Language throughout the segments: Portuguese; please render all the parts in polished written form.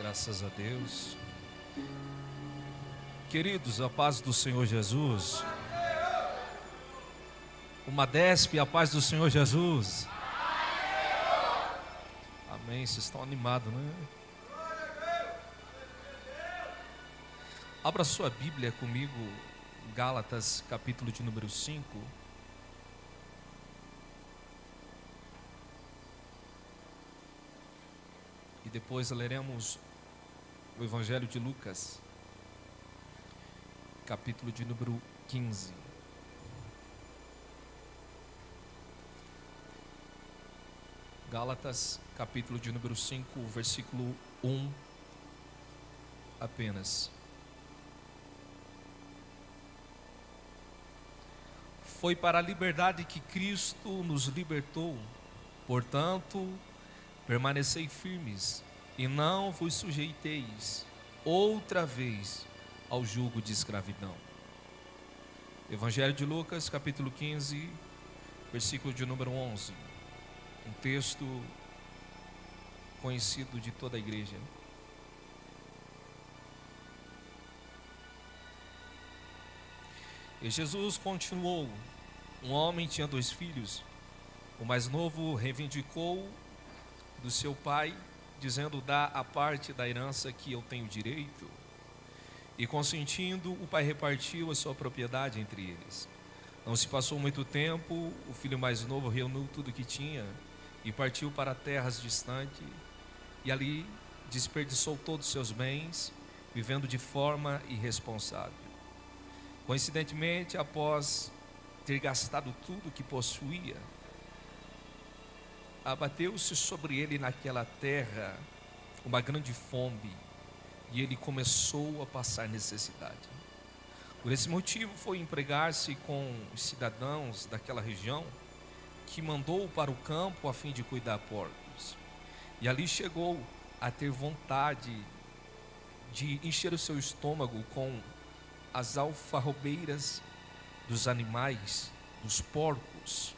Graças a Deus. Queridos, a paz do Senhor Jesus. Uma despe, a paz do Senhor Jesus. Amém. Vocês estão animados, né? Abra sua Bíblia comigo, Gálatas, capítulo de número 5. E depois leremos o Evangelho de Lucas, capítulo de número 15. Gálatas, capítulo de número 5, versículo 1 apenas. Foi para a liberdade que Cristo nos libertou, portanto, permanecei firmes e não vos sujeiteis outra vez ao jugo de escravidão. Evangelho de Lucas, capítulo 15, versículo de número 11. Um texto conhecido de toda a igreja. E Jesus continuou: um homem tinha 2 filhos. O mais novo reivindicou do seu pai, dizendo: dá a parte da herança que eu tenho direito. E consentindo, o pai repartiu a sua propriedade entre eles. Não se passou muito tempo, o filho mais novo reuniu tudo o que tinha e partiu para terras distantes, e ali desperdiçou todos os seus bens, vivendo de forma irresponsável. Coincidentemente, após ter gastado tudo o que possuía, abateu-se sobre ele naquela terra uma grande fome, e ele começou a passar necessidade. Por esse motivo foi empregar-se com os cidadãos daquela região, que mandou para o campo a fim de cuidar porcos. E ali chegou a ter vontade de encher o seu estômago com as alfarrobeiras dos animais, dos porcos.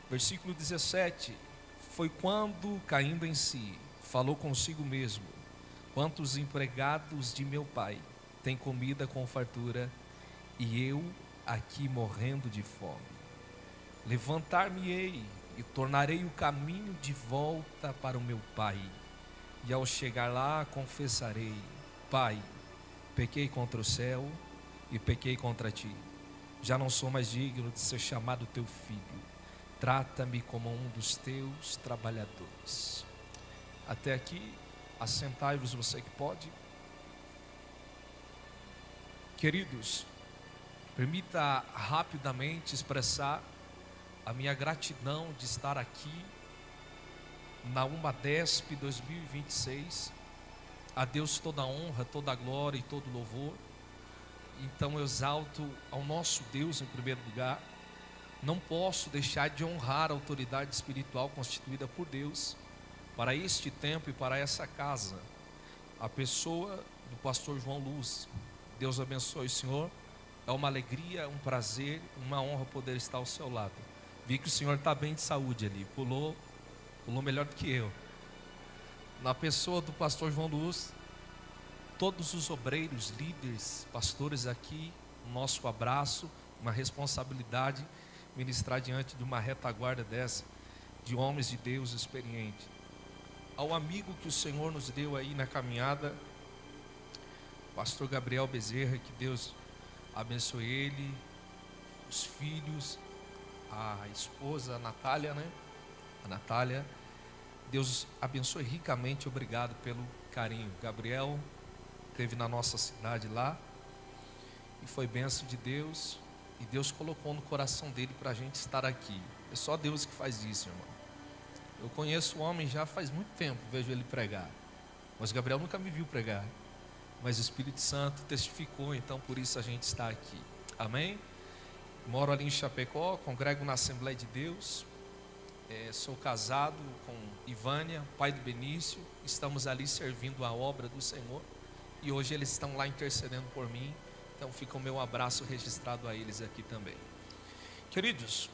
Versículo 17. Foi quando, caindo em si, falou consigo mesmo: quantos empregados de meu pai têm comida com fartura, e eu aqui morrendo de fome. Levantar-me-ei e tornarei o caminho de volta para o meu pai. E ao chegar lá confessarei: Pai, pequei contra o céu e pequei contra ti. Já não sou mais digno de ser chamado teu filho. Trata-me como um dos teus trabalhadores. Até aqui, assentai-vos, você que pode. Queridos, permita rapidamente expressar a minha gratidão de estar aqui na UMADESP 2026. A Deus toda a honra, toda a glória e todo o louvor. Então eu exalto ao nosso Deus em primeiro lugar. Não posso deixar de honrar a autoridade espiritual constituída por Deus para este tempo e para essa casa, a pessoa do pastor João Luz. Deus abençoe o senhor. É uma alegria, um prazer, uma honra poder estar ao seu lado. Vi que o senhor está bem de saúde ali, pulou melhor do que eu. Na pessoa do pastor João Luz, todos os obreiros, líderes, pastores aqui, nosso abraço, uma responsabilidade ministrar diante de uma retaguarda dessa, de homens de Deus experientes. Ao amigo que o Senhor nos deu aí na caminhada, pastor Gabriel Bezerra, que Deus abençoe ele, os filhos, a esposa, a Natália, né? A Natália, Deus abençoe ricamente, obrigado pelo carinho. Gabriel esteve na nossa cidade lá, e foi bênção de Deus, e Deus colocou no coração dele para a gente estar aqui. É só Deus que faz isso, irmão. Eu conheço o homem já faz muito tempo, vejo ele pregar, mas Gabriel nunca me viu pregar, mas o Espírito Santo testificou, então por isso a gente está aqui. Amém? Moro ali em Chapecó, congrego na Assembleia de Deus, sou casado com Ivânia, pai do Benício. Estamos ali servindo a obra do Senhor, e hoje eles estão lá intercedendo por mim, então fica o meu abraço registrado a eles aqui também. Queridos,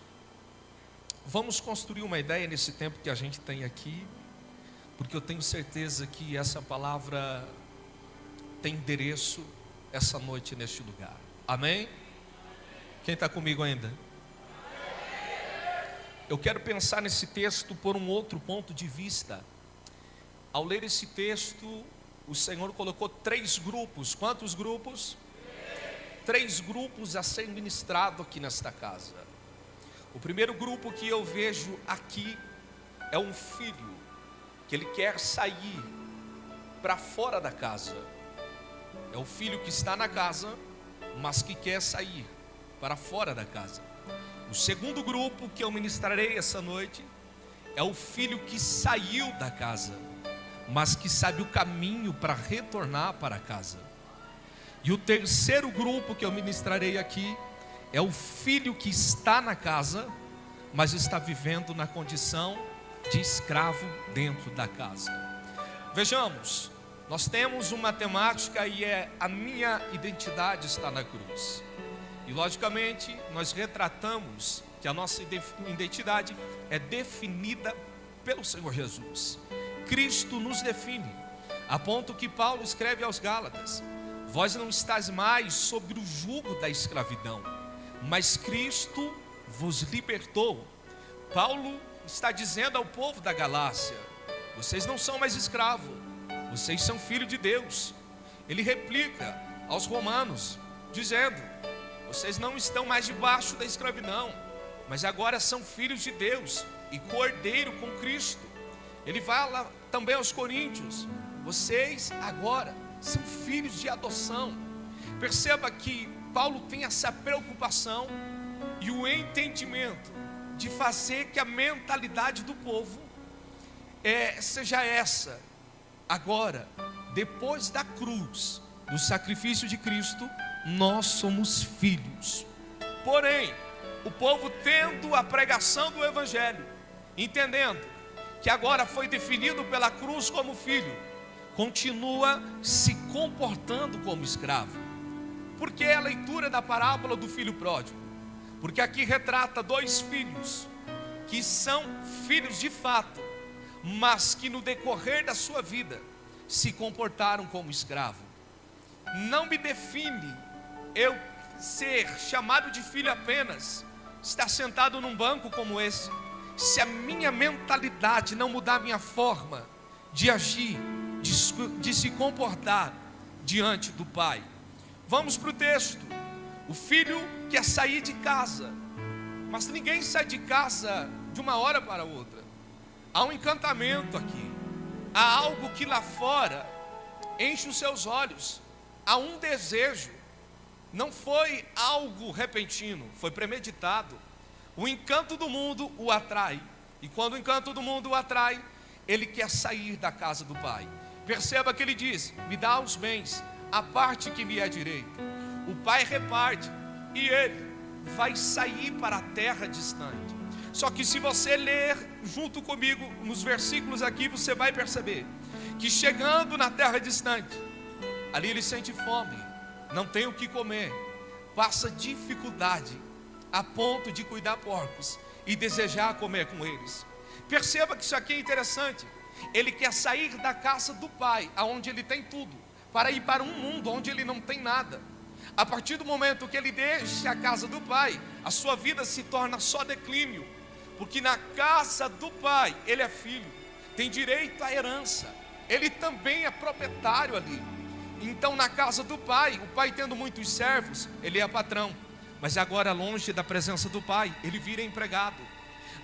vamos construir uma ideia nesse tempo que a gente tem aqui. porque eu tenho certeza que essa palavra tem endereço essa noite neste lugar. Amém? Quem está comigo ainda? Eu quero pensar nesse texto por um outro ponto de vista. Ao ler esse texto, o Senhor colocou 3 grupos. Quantos grupos? 3 grupos a ser ministrado aqui nesta casa. O primeiro grupo que eu vejo aqui é um filho que ele quer sair para fora da casa. É o filho que está na casa, mas que quer sair para fora da casa. O segundo grupo que eu ministrarei essa noite é o filho que saiu da casa, mas que sabe o caminho para retornar para casa. E o terceiro grupo que eu ministrarei aqui é o filho que está na casa, mas está vivendo na condição de escravo dentro da casa. Vejamos, nós temos uma temática e é: a minha identidade está na cruz. E logicamente nós retratamos que a nossa identidade é definida pelo Senhor Jesus. Cristo nos define, a ponto que Paulo escreve aos Gálatas: vós não estáis mais sobre o jugo da escravidão, mas Cristo vos libertou. Paulo está dizendo ao povo da Galácia: vocês não são mais escravos, vocês são filhos de Deus. Ele replica aos romanos dizendo: vocês não estão mais debaixo da escravidão, mas agora são filhos de Deus e cordeiro com Cristo. Ele fala também aos coríntios: vocês agora são filhos de adoção. Perceba que Paulo tem essa preocupação e o entendimento de fazer que a mentalidade do povo seja essa. Agora, depois da cruz, do sacrifício de Cristo, nós somos filhos. Porém, o povo, tendo a pregação do Evangelho, entendendo que agora foi definido pela cruz como filho, continua se comportando como escravo. Por que a leitura da parábola do filho pródigo? Porque aqui retrata 2 filhos que são filhos de fato, mas que no decorrer da sua vida se comportaram como escravo. Não me define eu ser chamado de filho apenas estar sentado num banco como esse, se a minha mentalidade não mudar a minha forma de agir, de se comportar diante do Pai. Vamos para o texto. O filho quer sair de casa, mas ninguém sai de casa de uma hora para outra. Há um encantamento aqui, há algo que lá fora enche os seus olhos, há um desejo. Não foi algo repentino, foi premeditado. O encanto do mundo o atrai, e quando o encanto do mundo o atrai, ele quer sair da casa do Pai. Perceba que ele diz: me dá os bens, a parte que me é direita. O Pai reparte e ele vai sair para a terra distante. Só que se você ler junto comigo nos versículos aqui, você vai perceber que chegando na terra distante, ali ele sente fome, não tem o que comer, passa dificuldade a ponto de cuidar porcos e desejar comer com eles. Perceba que isso aqui é interessante. Ele quer sair da casa do Pai, aonde ele tem tudo, para ir para um mundo onde ele não tem nada. A partir do momento que ele deixa a casa do Pai, a sua vida se torna só declínio, porque na casa do Pai ele é filho, tem direito à herança, ele também é proprietário ali. Então na casa do Pai, o Pai tendo muitos servos, ele é patrão, mas agora longe da presença do Pai, ele vira empregado.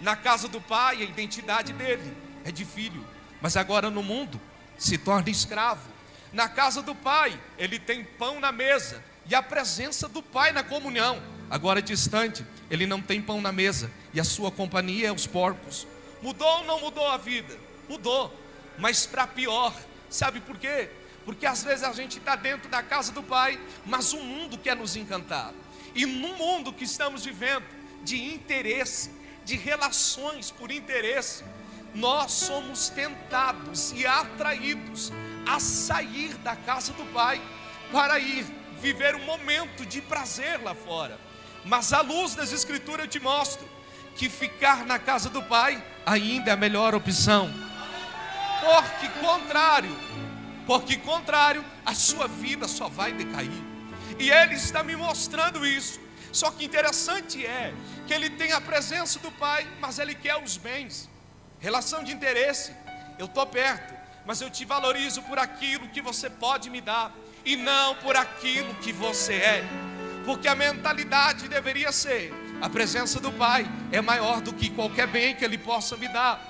Na casa do Pai, a identidade dele é de filho, mas agora no mundo se torna escravo. Na casa do Pai, ele tem pão na mesa e a presença do Pai na comunhão. Agora distante, ele não tem pão na mesa e a sua companhia é os porcos. Mudou ou não mudou a vida? Mudou, mas para pior. Sabe por quê? Porque às vezes a gente está dentro da casa do Pai, mas o mundo quer nos encantar. E no mundo que estamos vivendo, de interesse, de relações por interesse, nós somos tentados e atraídos a sair da casa do Pai para ir viver um momento de prazer lá fora. Mas à luz das Escrituras eu te mostro que ficar na casa do Pai ainda é a melhor opção. porque contrário, a sua vida só vai decair. E Ele está me mostrando isso. Só que interessante é que Ele tem a presença do Pai, mas Ele quer os bens. Relação de interesse, eu estou perto, mas eu te valorizo por aquilo que você pode me dar, e não por aquilo que você é. Porque a mentalidade deveria ser: a presença do Pai é maior do que qualquer bem que Ele possa me dar.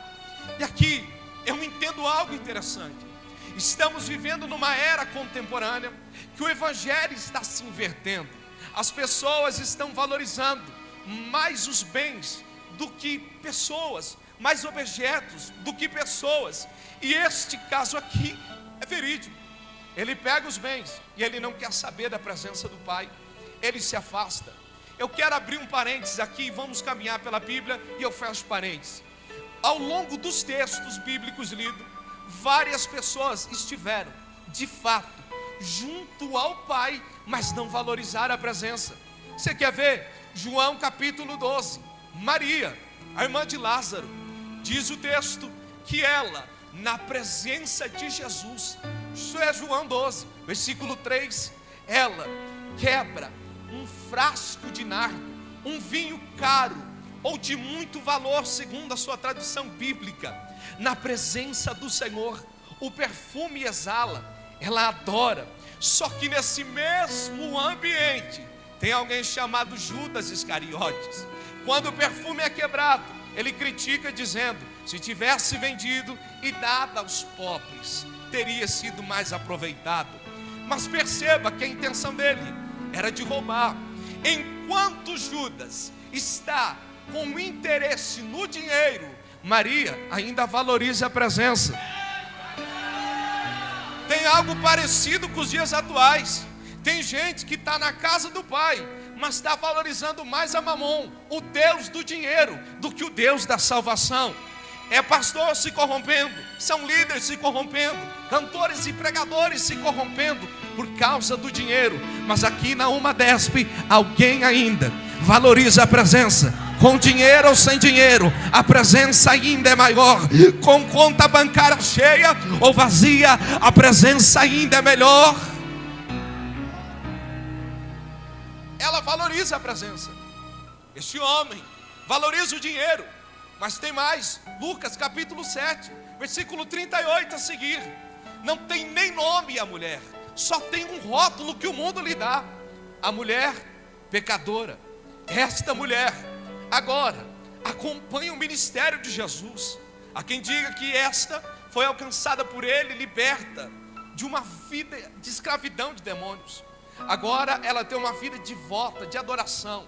E aqui eu entendo algo interessante. Estamos vivendo numa era contemporânea que o Evangelho está se invertendo. As pessoas estão valorizando mais os bens do que pessoas, mais objetos do que pessoas. E este caso aqui é verídico. Ele pega os bens e ele não quer saber da presença do Pai. Ele se afasta. Eu quero abrir um parênteses aqui e vamos caminhar pela Bíblia e eu fecho parênteses. Ao longo dos textos bíblicos lidos, várias pessoas estiveram, de fato, junto ao Pai, mas não valorizaram a presença. Você quer ver? João capítulo 12, Maria, a irmã de Lázaro, diz o texto que ela, na presença de Jesus, isso é João 12, versículo 3, ela quebra um frasco de nardo, um vinho caro, ou de muito valor, segundo a sua tradução bíblica, na presença do Senhor. O perfume exala, ela adora. Só que nesse mesmo ambiente tem alguém chamado Judas Iscariotes. Quando o perfume é quebrado, ele critica dizendo: se tivesse vendido e dado aos pobres, teria sido mais aproveitado. Mas perceba que a intenção dele era de roubar. Enquanto Judas está com interesse no dinheiro, Maria ainda valoriza a presença. Tem algo parecido com os dias atuais. Tem gente que está na casa do Pai, mas está valorizando mais a Mamon, o Deus do dinheiro, do que o Deus da salvação. É pastor se corrompendo, são líderes se corrompendo, cantores e pregadores se corrompendo por causa do dinheiro. Mas aqui na Umadesp, alguém ainda valoriza a presença. Com dinheiro ou sem dinheiro, a presença ainda é maior. Com conta bancária cheia ou vazia, a presença ainda é melhor. Ela valoriza a presença. Este homem valoriza o dinheiro. Mas tem mais, Lucas capítulo 7, versículo 38 a seguir. Não tem nem nome a mulher, só tem um rótulo que o mundo lhe dá: a mulher pecadora. Esta mulher agora acompanha o ministério de Jesus. Há quem diga que esta foi alcançada por ele, liberta de uma vida de escravidão de demônios. Agora ela tem uma vida devota, de adoração.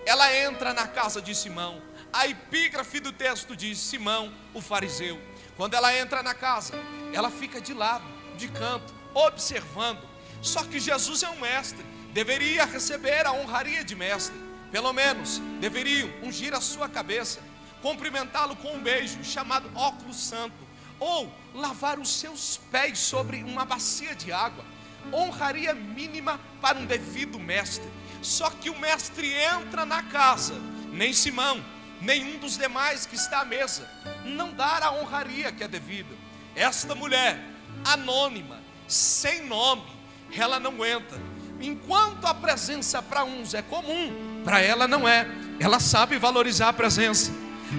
Ela entra na casa de Simão. A epígrafe do texto diz: Simão, o fariseu. Quando ela entra na casa, ela fica de lado, de canto, observando. Só que Jesus é um mestre, deveria receber a honraria de mestre. Pelo menos deveriam ungir a sua cabeça, cumprimentá-lo com um beijo, chamado óculo santo, ou lavar os seus pés sobre uma bacia de água. Honraria mínima para um devido mestre. Só que o mestre entra na casa, nem Simão, nenhum dos demais que está à mesa, não dá a honraria que é devida. Esta mulher, anônima, sem nome, ela não entra. Enquanto a presença para uns é comum, para ela não é. Ela sabe valorizar a presença.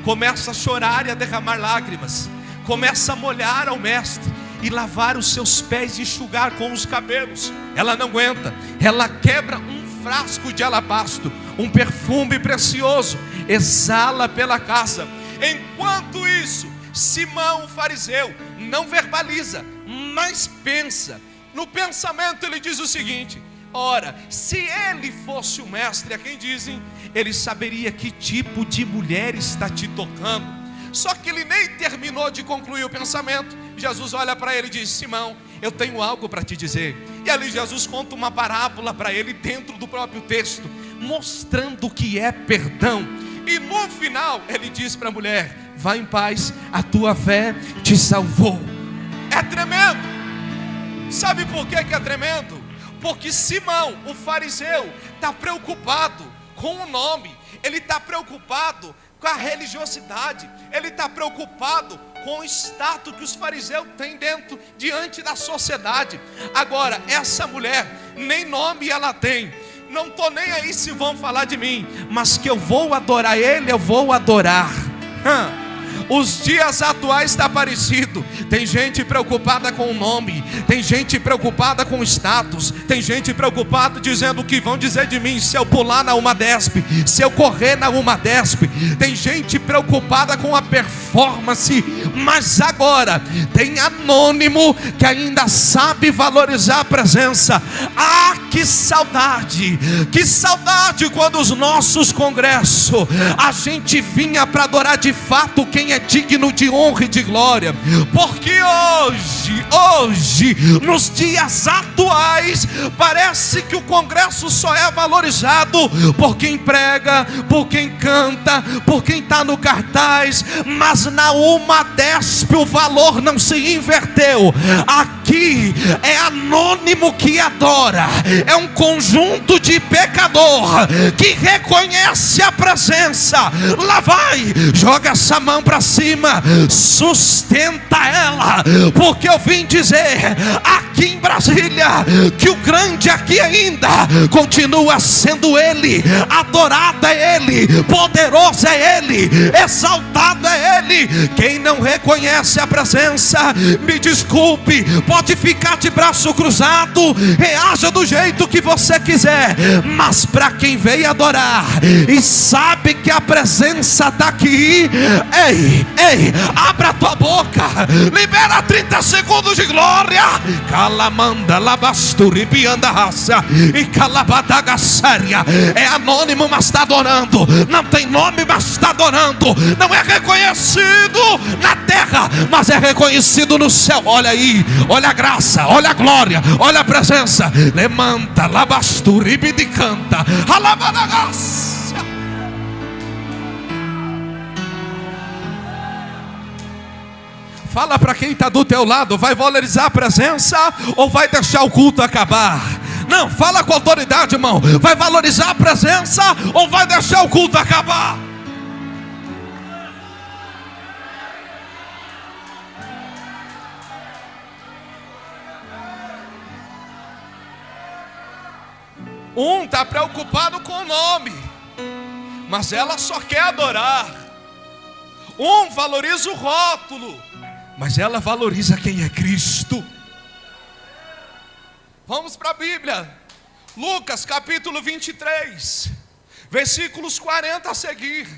Começa a chorar e a derramar lágrimas. Começa a molhar ao mestre e lavar os seus pés e enxugar com os cabelos. Ela não aguenta. Ela quebra um frasco de alabastro, um perfume precioso, exala pela casa. Enquanto isso, Simão o fariseu não verbaliza, mas pensa. No pensamento ele diz o seguinte: ora, se ele fosse o mestre, a quem dizem, ele saberia que tipo de mulher está te tocando. Só que ele nem terminou de concluir o pensamento. Jesus olha para ele e diz: Simão, eu tenho algo para te dizer. E ali Jesus conta uma parábola para ele dentro do próprio texto, mostrando o que é perdão. E no final ele diz para a mulher: vá em paz, a tua fé te salvou. É tremendo. Sabe por que é tremendo? Porque Simão, o fariseu, está preocupado com o nome. Ele está preocupado com a religiosidade, ele está preocupado com o status que os fariseus têm diante da sociedade. Agora, essa mulher, nem nome ela tem. Não estou nem aí se vão falar de mim, mas que eu vou adorar Ele, eu vou adorar. Os dias atuais está parecido. Tem gente preocupada com o nome, tem gente preocupada com o status, tem gente preocupada dizendo o que vão dizer de mim se eu pular na Umadesp, se eu correr na Umadesp. Tem gente preocupada com a performance. Mas agora tem anônimo que ainda sabe valorizar a presença. Ah, que saudade! Que saudade quando os nossos congressos a gente vinha para adorar de fato quem é digno de honra e de glória. Porque hoje, nos dias atuais, parece que o congresso só é valorizado por quem prega, por quem canta, por quem está no cartaz. Mas na Umadesp o valor não se inverteu. Aqui é anônimo que adora, é um conjunto de pecador que reconhece a presença. Lá vai, joga essa mão para cima, sustenta ela, porque eu vim dizer aqui em Brasília que o grande aqui ainda continua sendo Ele, adorado é Ele, poderoso é Ele, exaltado é Ele. Quem não reconhece a presença, me desculpe, pode ficar de braço cruzado, reaja do jeito que você quiser, mas para quem veio adorar e sabe que a presença está aqui, ei, abra a tua boca, libera 30 segundos de glória. Calamanda, labasturi, pianda raça e calabadagassária. É anônimo, mas está adorando. Não tem nome, mas está adorando. Não é reconhecido na terra, mas é reconhecido no céu. Olha aí, olha a graça, olha a glória, olha a presença. Levanta, labasturi, bidicanta, alabadagas. Fala para quem está do teu lado: vai valorizar a presença ou vai deixar o culto acabar? Não, fala com autoridade, irmão. Vai valorizar a presença ou vai deixar o culto acabar? Um está preocupado com o nome, mas ela só quer adorar. Um valoriza o rótulo, mas ela valoriza quem é Cristo. Vamos para a Bíblia. Lucas capítulo 23, versículos 40 a seguir.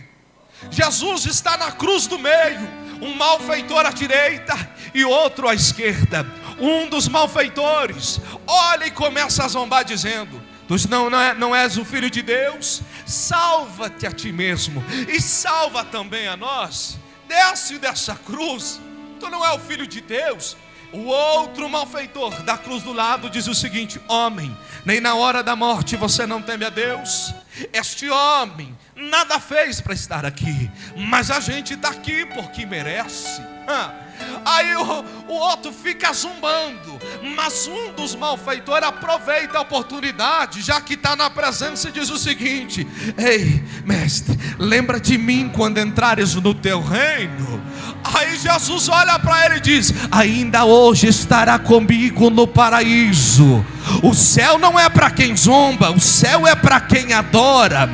Jesus está na cruz do meio, um malfeitor à direita e outro à esquerda. Um dos malfeitores olha e começa a zombar dizendo: tu não és o Filho de Deus? Salva-te a ti mesmo e salva também a nós. Desce dessa cruz, tu não é o Filho de Deus? O outro malfeitor da cruz do lado diz o seguinte: homem, nem na hora da morte você não teme a Deus? Este homem nada fez para estar aqui, mas a gente está aqui porque merece. Aí o outro fica zumbando, mas um dos malfeitores aproveita a oportunidade, já que está na presença, e diz o seguinte: ei, mestre, lembra de mim quando entrares no teu reino. Aí Jesus olha para ele e diz: ainda hoje estará comigo no paraíso. O céu não é para quem zomba, o céu é para quem adora.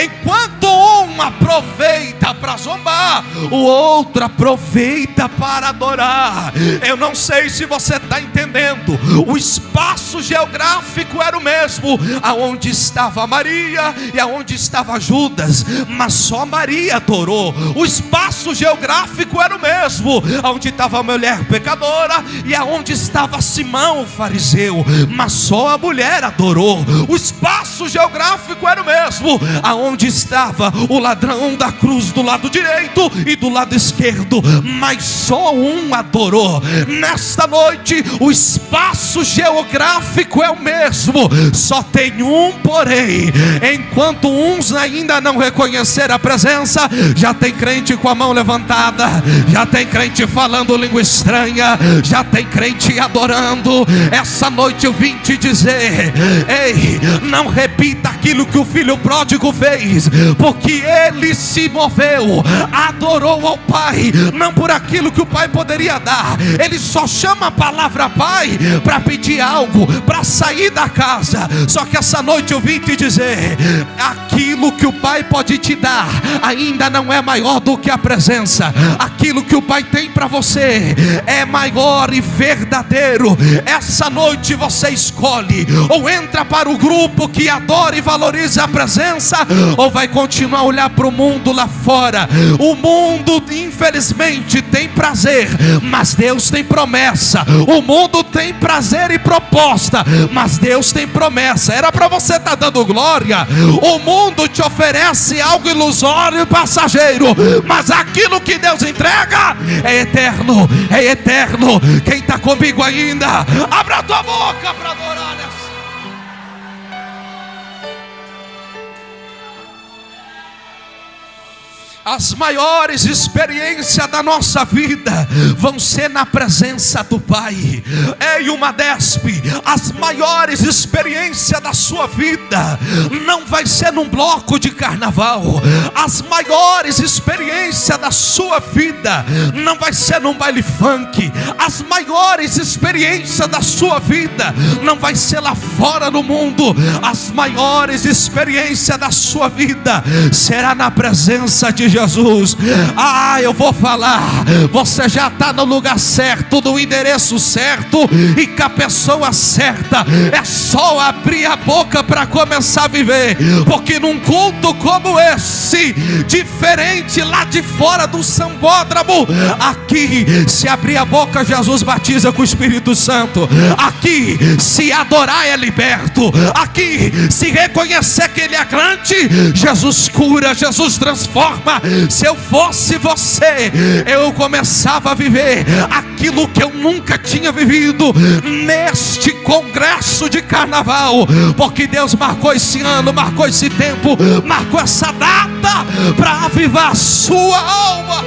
Enquanto um aproveita para zombar, o outro aproveita para adorar. Eu não sei se você está entendendo. O espaço geográfico era o mesmo, aonde estava Maria e aonde estava Judas, mas só Maria adorou. O espaço geográfico era o mesmo, aonde estava a mulher pecadora e aonde estava Simão o fariseu, mas só a mulher adorou. O espaço geográfico era o mesmo, aonde estava o ladrão da cruz do lado direito e do lado esquerdo, mas só um adorou. Nesta noite o espaço geográfico é o mesmo, só tem um porém. Enquanto uns ainda não reconheceram a presença, já tem crente com a mão levantada, já tem crente falando língua estranha, já tem crente adorando. Essa noite eu vim te dizer: ei, não repita aquilo que o filho pródigo fez, porque ele se moveu Israel adorou ao Pai, não por aquilo que o Pai poderia dar. Ele só chama a palavra Pai para pedir algo, para sair da casa. Só que essa noite eu vim te dizer: aquilo que o Pai pode te dar ainda não é maior do que a presença. Aquilo que o Pai tem para você é maior e verdadeiro. Essa noite você escolhe: ou entra para o grupo que adora e valoriza a presença, ou vai continuar a olhar para o mundo lá fora. O mundo infelizmente tem prazer, mas Deus tem promessa. O mundo tem prazer e proposta, mas Deus tem promessa. Era para você estar dando glória. O mundo te oferece algo ilusório e passageiro, mas aquilo que Deus entrega é eterno, é eterno. Quem está comigo ainda, abra a tua boca para adorar nessa. As maiores experiências da nossa vida vão ser na presença do Pai. Ei, uma despe, as maiores experiências da sua vida não vai ser num bloco de carnaval. As maiores experiências da sua vida não vai ser num baile funk. As maiores experiências da sua vida não vai ser lá fora no mundo. As maiores experiências da sua vida será na presença de Jesus. Eu vou falar, você já está no lugar certo, no endereço certo e com a pessoa certa. É só abrir a boca para começar a viver, porque num culto como esse, diferente lá de fora do sambódromo, aqui se abrir a boca, Jesus batiza com o Espírito Santo. Aqui se adorar é liberto. Aqui se reconhecer que Ele é grande, Jesus cura, Jesus transforma. Se eu fosse você, eu começava a viver aquilo que eu nunca tinha vivido neste congresso de carnaval, porque Deus marcou esse ano, marcou esse tempo, marcou essa data para avivar a sua alma.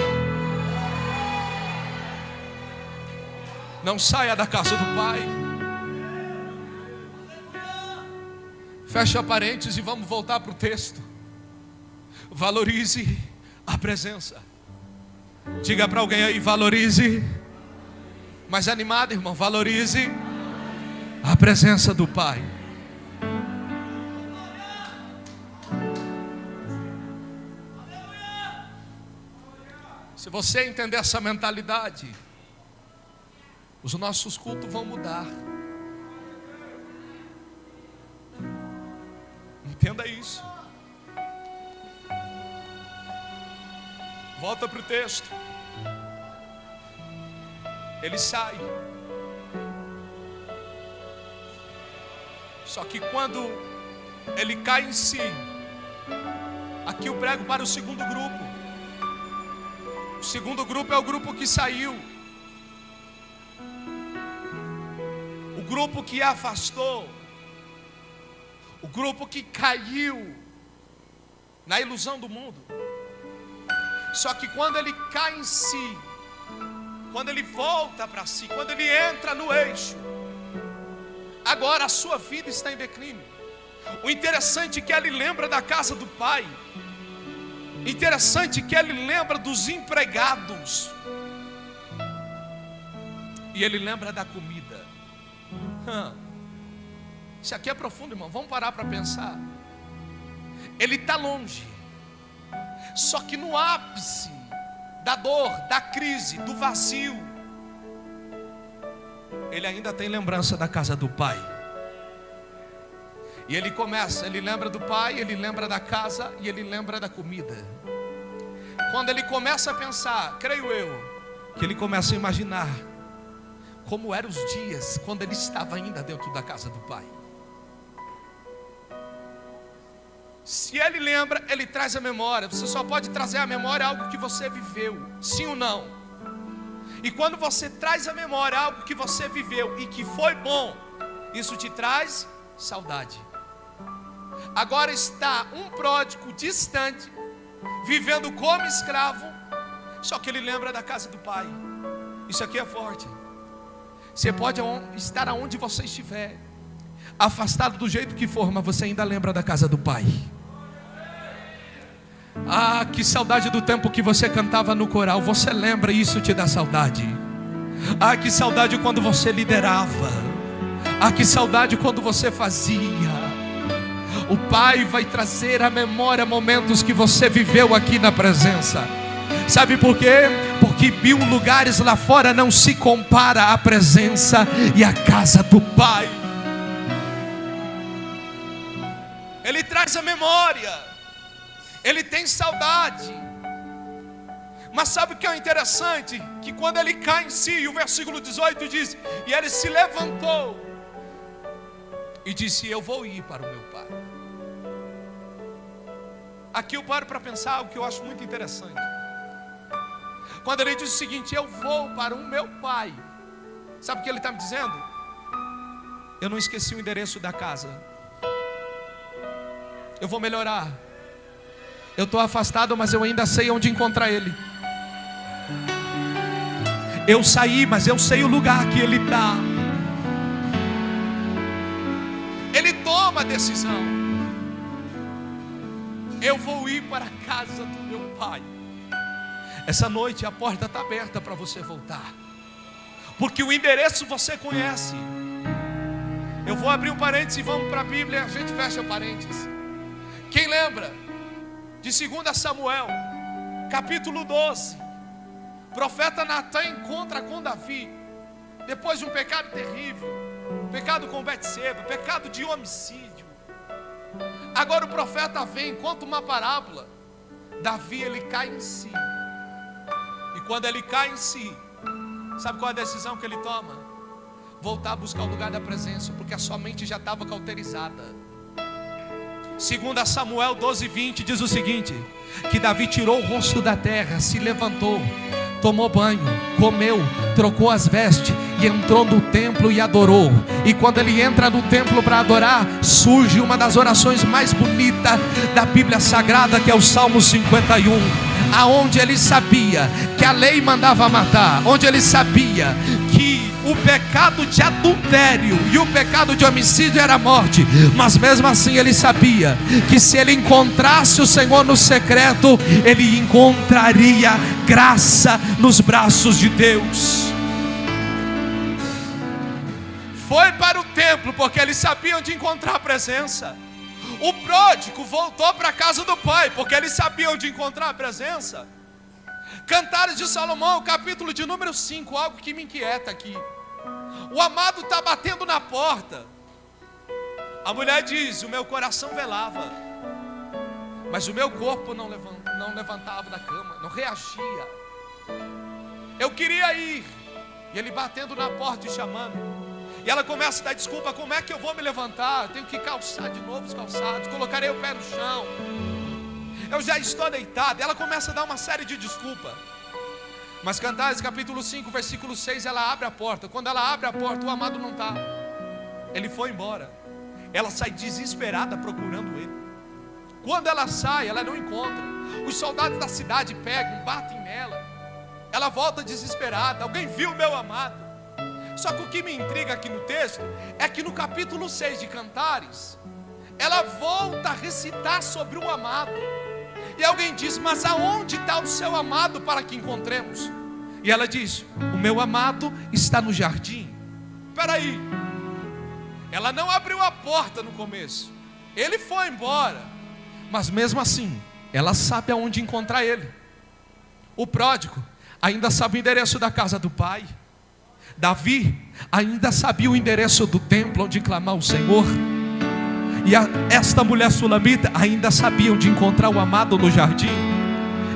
Não saia da casa do Pai. Fecha parênteses e vamos voltar para o texto. Valorize a presença. Diga para alguém aí: valorize. Mais animado, irmão, valorize a presença do Pai. Se você entender essa mentalidade, os nossos cultos vão mudar. Entenda isso. Volta para o texto. Ele sai. Só que quando ele cai em si, aqui eu prego para o segundo grupo. O segundo grupo é o grupo que saiu, o grupo que afastou, o grupo que caiu na ilusão do mundo. Só que quando ele cai em si, quando ele volta para si, quando ele entra no eixo, agora a sua vida está em declínio. O interessante é que ele lembra da casa do Pai. Interessante que ele lembra dos empregados. E ele lembra da comida. Isso aqui é profundo, irmão. Vamos parar para pensar. Ele está longe. Só que no ápice da dor, da crise, do vazio, ele ainda tem lembrança da casa do Pai. E ele começa, ele lembra do Pai, ele lembra da casa e ele lembra da comida. Quando ele começa a pensar, creio eu, que ele começa a imaginar como eram os dias quando ele estava ainda dentro da casa do Pai. Se ele lembra, ele traz a memória. Você só pode trazer à memória algo que você viveu, sim ou não. E quando você traz à memória algo que você viveu e que foi bom, isso te traz saudade. Agora está um pródigo distante, vivendo como escravo, só que ele lembra da casa do Pai. Isso aqui é forte. Você pode estar aonde você estiver, afastado do jeito que for, mas você ainda lembra da casa do Pai. Ah, que saudade do tempo que você cantava no coral. Você lembra, isso te dá saudade. Ah, que saudade quando você liderava. Ah, que saudade quando você fazia. O Pai vai trazer à memória momentos que você viveu aqui na presença. Sabe por quê? Porque 1000 lugares lá fora não se compara à presença e à casa do Pai. Ele traz a memória. Ele tem saudade. Mas sabe o que é interessante? Que quando ele cai em si, o versículo 18 diz: e ele se levantou e disse: eu vou ir para o meu pai. Aqui eu paro para pensar algo que eu acho muito interessante. Quando ele diz o seguinte: eu vou para o meu pai, sabe o que ele está me dizendo? Eu não esqueci o endereço da casa. Eu vou melhorar. Eu estou afastado, mas eu ainda sei onde encontrar ele. Eu saí, mas eu sei o lugar que ele está. Ele toma a decisão. Eu vou ir para a casa do meu pai. Essa noite a porta está aberta para você voltar, porque o endereço você conhece. Eu vou abrir um parênteses e vamos para a Bíblia. A gente fecha o parênteses. Quem lembra de 2 Samuel, capítulo 12? O profeta Natan encontra com Davi, depois de um pecado terrível, pecado com Betseba, pecado de homicídio. Agora o profeta vem, conta uma parábola. Davi, ele cai em si. E quando ele cai em si, sabe qual é a decisão que ele toma? Voltar a buscar o lugar da presença, porque a sua mente já estava cauterizada. 2 Samuel 12:20 diz o seguinte: que Davi tirou o rosto da terra, se levantou, tomou banho, comeu, trocou as vestes e entrou no templo e adorou. E quando ele entra no templo para adorar, surge uma das orações mais bonitas da Bíblia Sagrada, que é o Salmo 51, aonde ele sabia que a lei mandava matar, onde ele sabia que o pecado de adultério e o pecado de homicídio era morte, mas mesmo assim ele sabia que se ele encontrasse o Senhor no secreto, ele encontraria graça nos braços de Deus. Foi para o templo porque ele sabia onde encontrar a presença. O pródigo voltou para a casa do pai porque ele sabia onde encontrar a presença. Cantares de Salomão, capítulo de número 5, algo que me inquieta aqui. O amado está batendo na porta. A mulher diz: o meu coração velava, mas o meu corpo não levantava da cama, não reagia. Eu queria ir. E ele batendo na porta e chamando. E ela começa a dar desculpa: como é que eu vou me levantar? Eu tenho que calçar de novo os calçados, colocarei o pé no chão, eu já estou deitada. Ela começa a dar uma série de desculpas. Mas Cantares capítulo 5, versículo 6, ela abre a porta. Quando ela abre a porta, o amado não está. Ele foi embora. Ela sai desesperada procurando ele. Quando ela sai, ela não encontra. Os soldados da cidade pegam, batem nela. Ela volta desesperada: alguém viu meu amado? Só que o que me intriga aqui no texto é que no capítulo 6 de Cantares, ela volta a recitar sobre o amado. E alguém diz: mas aonde está o seu amado para que encontremos? E ela diz: o meu amado está no jardim. Espera aí, ela não abriu a porta no começo, ele foi embora, mas mesmo assim ela sabe aonde encontrar ele. O pródigo ainda sabe o endereço da casa do pai. Davi ainda sabia o endereço do templo onde clamar o Senhor. E esta mulher sulamita ainda sabia onde encontrar o amado no jardim.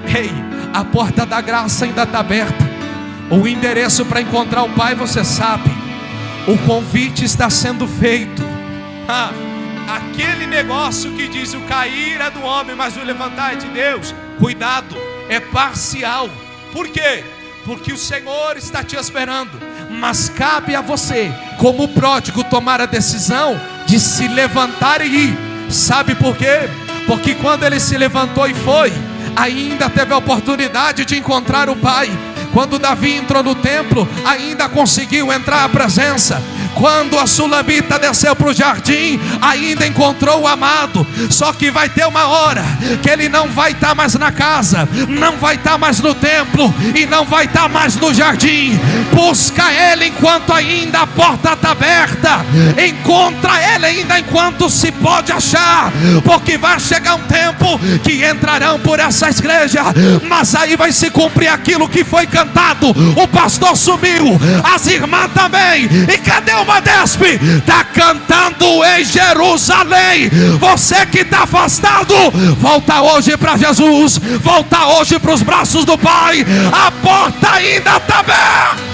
Ei, a porta da graça ainda está aberta. O endereço para encontrar o Pai você sabe. O convite está sendo feito. Aquele negócio que diz: o cair é do homem, mas o levantar é de Deus. Cuidado, é parcial. Por quê? Porque o Senhor está te esperando. Mas cabe a você, como pródigo, tomar a decisão de se levantar e ir. Sabe por quê? Porque quando ele se levantou e foi, ainda teve a oportunidade de encontrar o Pai. Quando Davi entrou no templo, ainda conseguiu entrar à presença. Quando a sulamita desceu para o jardim, ainda encontrou o amado. Só que vai ter uma hora que ele não vai estar mais na casa, não vai estar mais no templo e não vai estar mais no jardim. Busca ele enquanto ainda a porta está aberta. Encontra ele ainda enquanto se pode achar, porque vai chegar um tempo que entrarão por essa igreja, mas aí vai se cumprir aquilo que foi cantado. O pastor sumiu, as irmãs também. E cadê o Madesp? Está cantando em Jerusalém. Você que está afastado, volta hoje para Jesus, volta hoje para os braços do Pai. A porta ainda está aberta.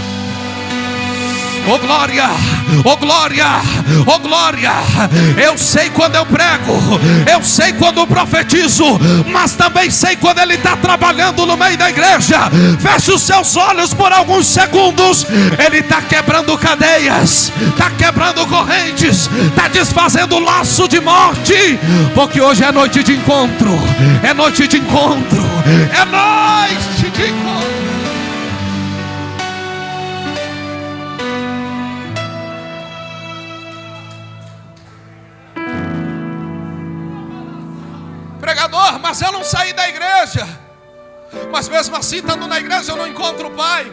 Oh glória, oh glória, oh glória. Eu sei quando eu prego, eu sei quando eu profetizo, mas também sei quando ele está trabalhando no meio da igreja. Feche os seus olhos por alguns segundos. Ele está quebrando cadeias, está quebrando correntes, está desfazendo laço de morte, porque hoje é noite de encontro, é noite de encontro, é noite de encontro. Pregador, mas eu não saí da igreja, mas mesmo assim estando na igreja eu não encontro o Pai.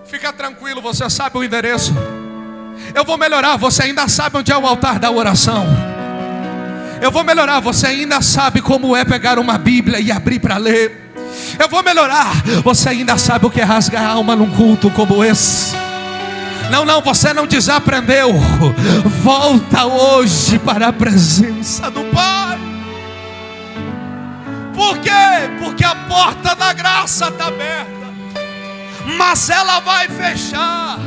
Fica tranquilo, você sabe o endereço. Eu vou melhorar, você ainda sabe onde é o altar da oração. Eu vou melhorar, você ainda sabe como é pegar uma Bíblia e abrir para ler. Eu vou melhorar, você ainda sabe o que é rasgar a alma num culto como esse. Não, você não desaprendeu. Volta hoje para a presença do Pai. Por quê? Porque a porta da graça está aberta, mas ela vai fechar.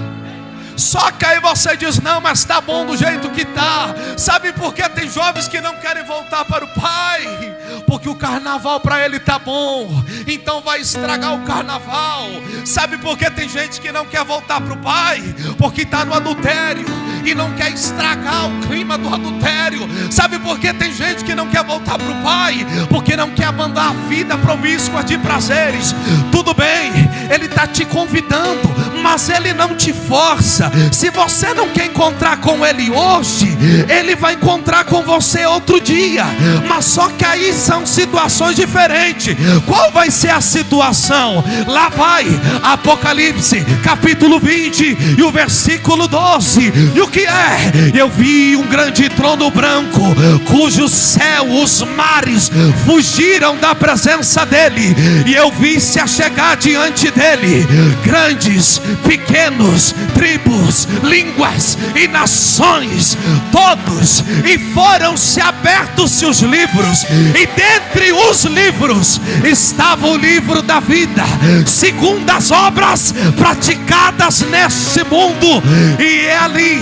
Só que aí você diz: não, mas está bom do jeito que está. Sabe por que tem jovens que não querem voltar para o Pai? Porque o carnaval para ele está bom, então vai estragar o carnaval. Sabe por que tem gente que não quer voltar para o Pai? Porque está no adultério e não quer estragar o clima do adultério. Sabe por que tem gente que não quer voltar para o Pai? Porque não quer abandonar a vida promíscua de prazeres. Tudo bem, Ele está te convidando, mas Ele não te força. Se você não quer encontrar com Ele hoje, Ele vai encontrar com você outro dia. Mas só que aí são situações diferentes. Qual vai ser a situação? Lá vai Apocalipse capítulo 20 e o versículo 12. E o que é? Eu vi um grande trono branco, cujo céu, os mares fugiram da presença dele. E eu vi se achegar diante dele grandes, pequenos, tribos, línguas e nações, todos, e foram-se abertos os livros, e dentre os livros estava o livro da vida, segundo as obras praticadas neste mundo, e ali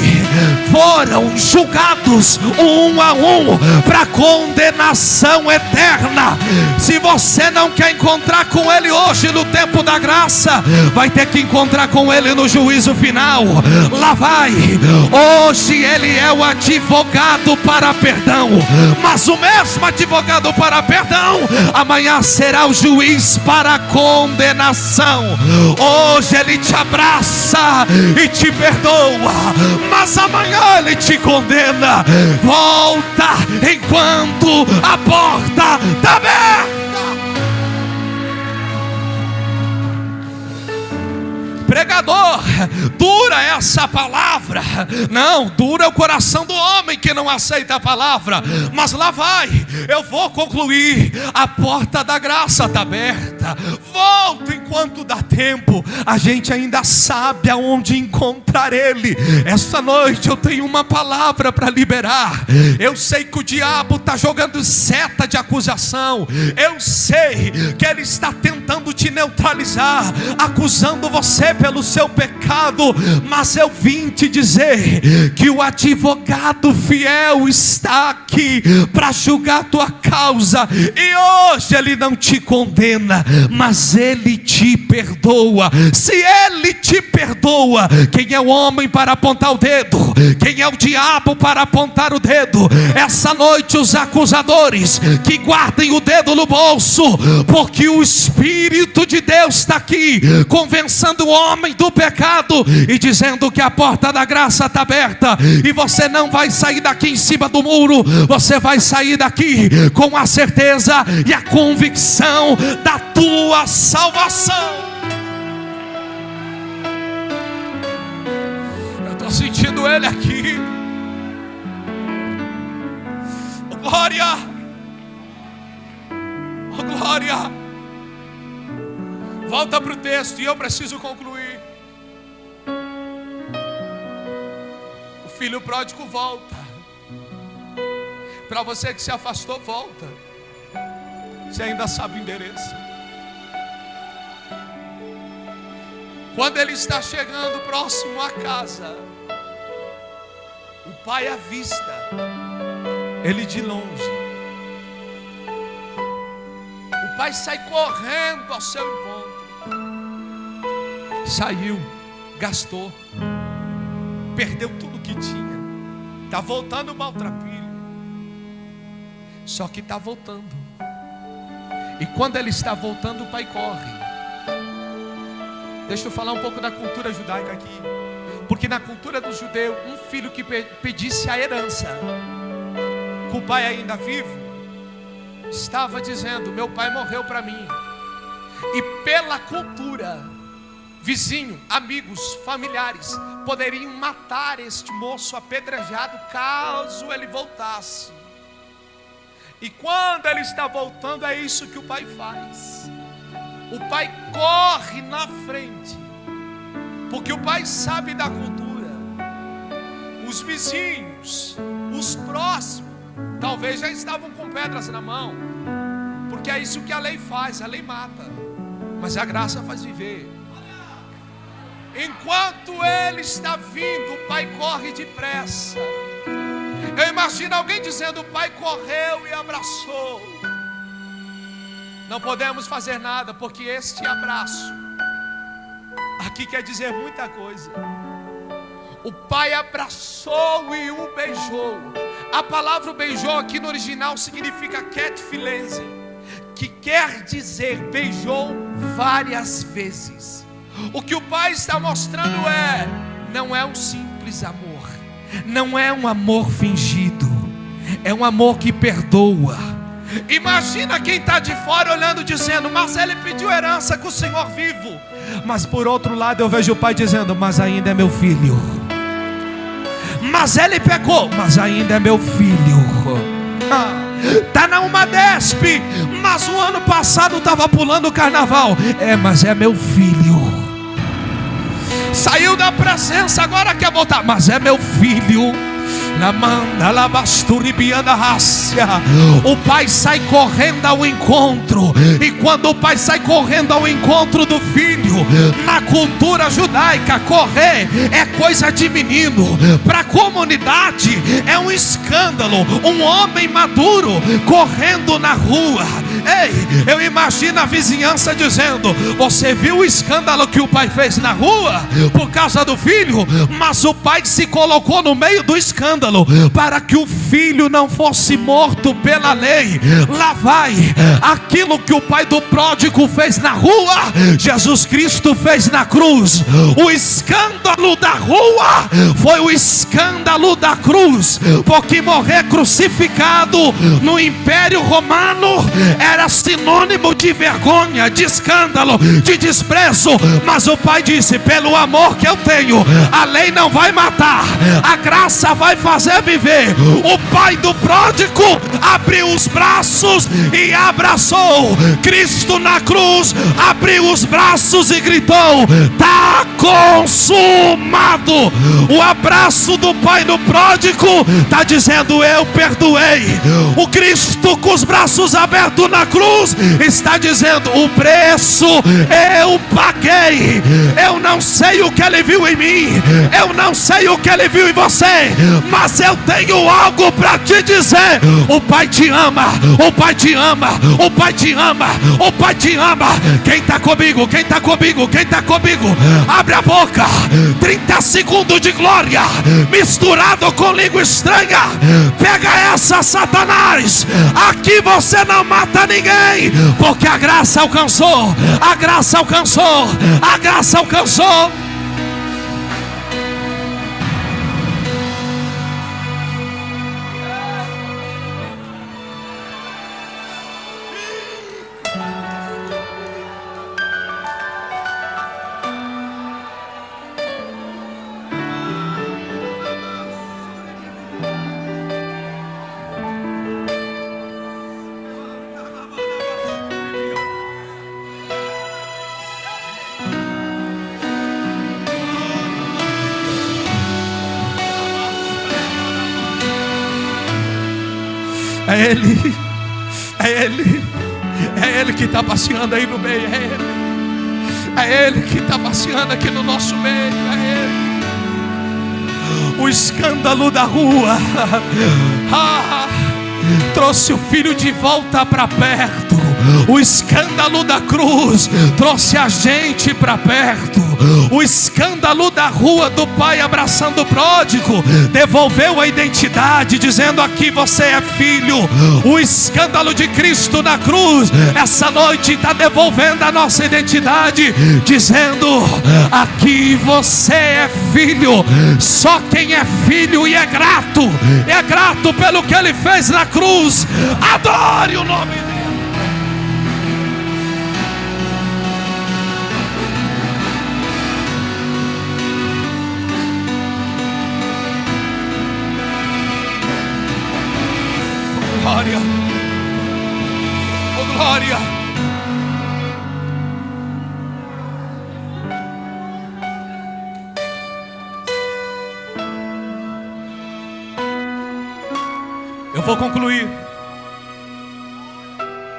foram julgados um a um para condenação eterna. Se você não quer encontrar com Ele hoje no tempo da graça, vai ter que encontrar com Ele no juízo final. Lá vai. Hoje Ele é o advogado para perdão, mas o mesmo advogado para perdão amanhã será o juiz para condenação. Hoje Ele te abraça e te perdoa, mas amanhã Ele te condena. Volta enquanto a porta está aberta. Pregador, dura essa palavra. Não, dura o coração do homem que não aceita a palavra. Mas lá vai, eu vou concluir. A porta da graça está aberta. Volta enquanto dá tempo. A gente ainda sabe aonde encontrar Ele. Esta noite eu tenho uma palavra para liberar. Eu sei que o diabo está jogando seta de acusação. Eu sei que ele está tentando te neutralizar, acusando você pelo seu pecado, mas eu vim te dizer que o advogado fiel está aqui para julgar a tua causa, e hoje ele não te condena, mas ele te perdoa. Se ele te perdoa, quem é o homem para apontar o dedo? Quem é o diabo para apontar o dedo? Essa noite os acusadores que guardem o dedo no bolso, porque o Espírito de Deus está aqui convencendo o homem do pecado pecado e dizendo que a porta da graça está aberta, e você não vai sair daqui em cima do muro, você vai sair daqui com a certeza e a convicção da tua salvação. Eu estou sentindo Ele aqui. Oh, glória! Oh, glória! Volta para o texto e eu preciso concluir. O filho pródigo volta. Para você que se afastou, volta. Você ainda sabe o endereço. Quando ele está chegando próximo à casa, o pai avista ele de longe. O pai sai correndo ao seu encontro. Saiu, gastou, perdeu tudo que tinha. Está voltando maltrapilho. Só que está voltando. E quando ele está voltando, o pai corre. Deixa eu falar um pouco da cultura judaica aqui. Porque na cultura do judeu, um filho que pedisse a herança, com o pai ainda vivo, estava dizendo: meu pai morreu para mim. E pela cultura, vizinho, amigos, familiares poderiam matar este moço apedrejado caso ele voltasse. E quando ele está voltando, é isso que o pai faz. O pai corre na frente, porque o pai sabe da cultura. Os vizinhos, os próximos, talvez já estavam com pedras na mão, porque é isso que a lei faz. A lei mata, mas a graça faz viver. Enquanto ele está vindo, o pai corre depressa. Eu imagino alguém dizendo: o pai correu e abraçou. Não podemos fazer nada, porque este abraço aqui quer dizer muita coisa. O pai abraçou e o beijou. A palavra beijou aqui no original significa ketfilense, que quer dizer beijou várias vezes. O que o pai está mostrando não é um simples amor, não é um amor fingido, é um amor que perdoa. Imagina quem está de fora olhando, dizendo: mas ele pediu herança com o Senhor vivo. Mas por outro lado eu vejo o pai dizendo: mas ainda é meu filho. Mas ele pecou, mas ainda é meu filho. Está na Umadesp, mas o ano passado estava pulando o carnaval. Mas é meu filho. Saiu da presença, agora quer voltar, mas é meu filho. O pai sai correndo ao encontro. E quando o pai sai correndo ao encontro do filho, na cultura judaica, correr é coisa de menino. Para a comunidade é um escândalo. Um homem maduro correndo na rua. Ei, eu imagino a vizinhança dizendo: você viu o escândalo que o pai fez na rua por causa do filho? Mas o pai se colocou no meio do escândalo para que o filho não fosse morto pela lei. Lá vai aquilo que o pai do pródigo fez na rua, Jesus Cristo fez na cruz. O escândalo da rua foi o escândalo da cruz, porque morrer crucificado no Império Romano era sinônimo de vergonha, de escândalo, de desprezo. Mas o pai disse: pelo amor que eu tenho, a lei não vai matar, a graça vai fazer viver. O pai do pródigo abriu os braços e abraçou Cristo na cruz, abriu os braços e gritou: está consumado. O abraço do pai do pródigo está dizendo: eu perdoei. O Cristo com os braços abertos na cruz está dizendo: o preço eu paguei. Eu não sei o que ele viu em mim, eu não sei o que ele viu em você, mas eu tenho algo para te dizer: o pai te ama, o pai te ama, o pai te ama, o pai te ama. Quem está comigo? Quem está comigo? Quem está comigo? Abre a boca. 30 segundos de glória misturado com língua estranha. Pega essa, Satanás. Aqui você não mata ninguém, porque a graça alcançou, a graça alcançou, a graça alcançou. É Ele, é Ele, é Ele que está passeando aí no meio, é Ele que está passeando aqui no nosso meio, é Ele. O escândalo da rua trouxe o filho de volta para perto. O escândalo da cruz trouxe a gente para perto. O escândalo da rua do pai abraçando o pródigo devolveu a identidade, dizendo: aqui você é filho. O escândalo de Cristo na cruz essa noite está devolvendo a nossa identidade, dizendo: aqui você é filho. Só quem é filho e é grato pelo que Ele fez na cruz, adore o nome dele. Glória, oh glória. Eu vou concluir.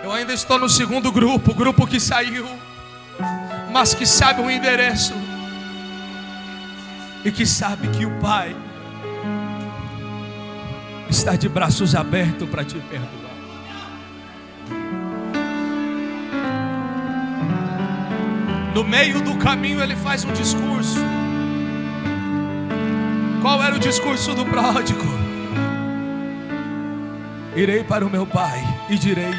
Eu ainda estou no segundo grupo, o grupo que saiu, mas que sabe o endereço e que sabe que o Pai está de braços abertos para te perdoar. No meio do caminho Ele faz um discurso. Qual era o discurso do pródigo? Irei para o meu pai e direi: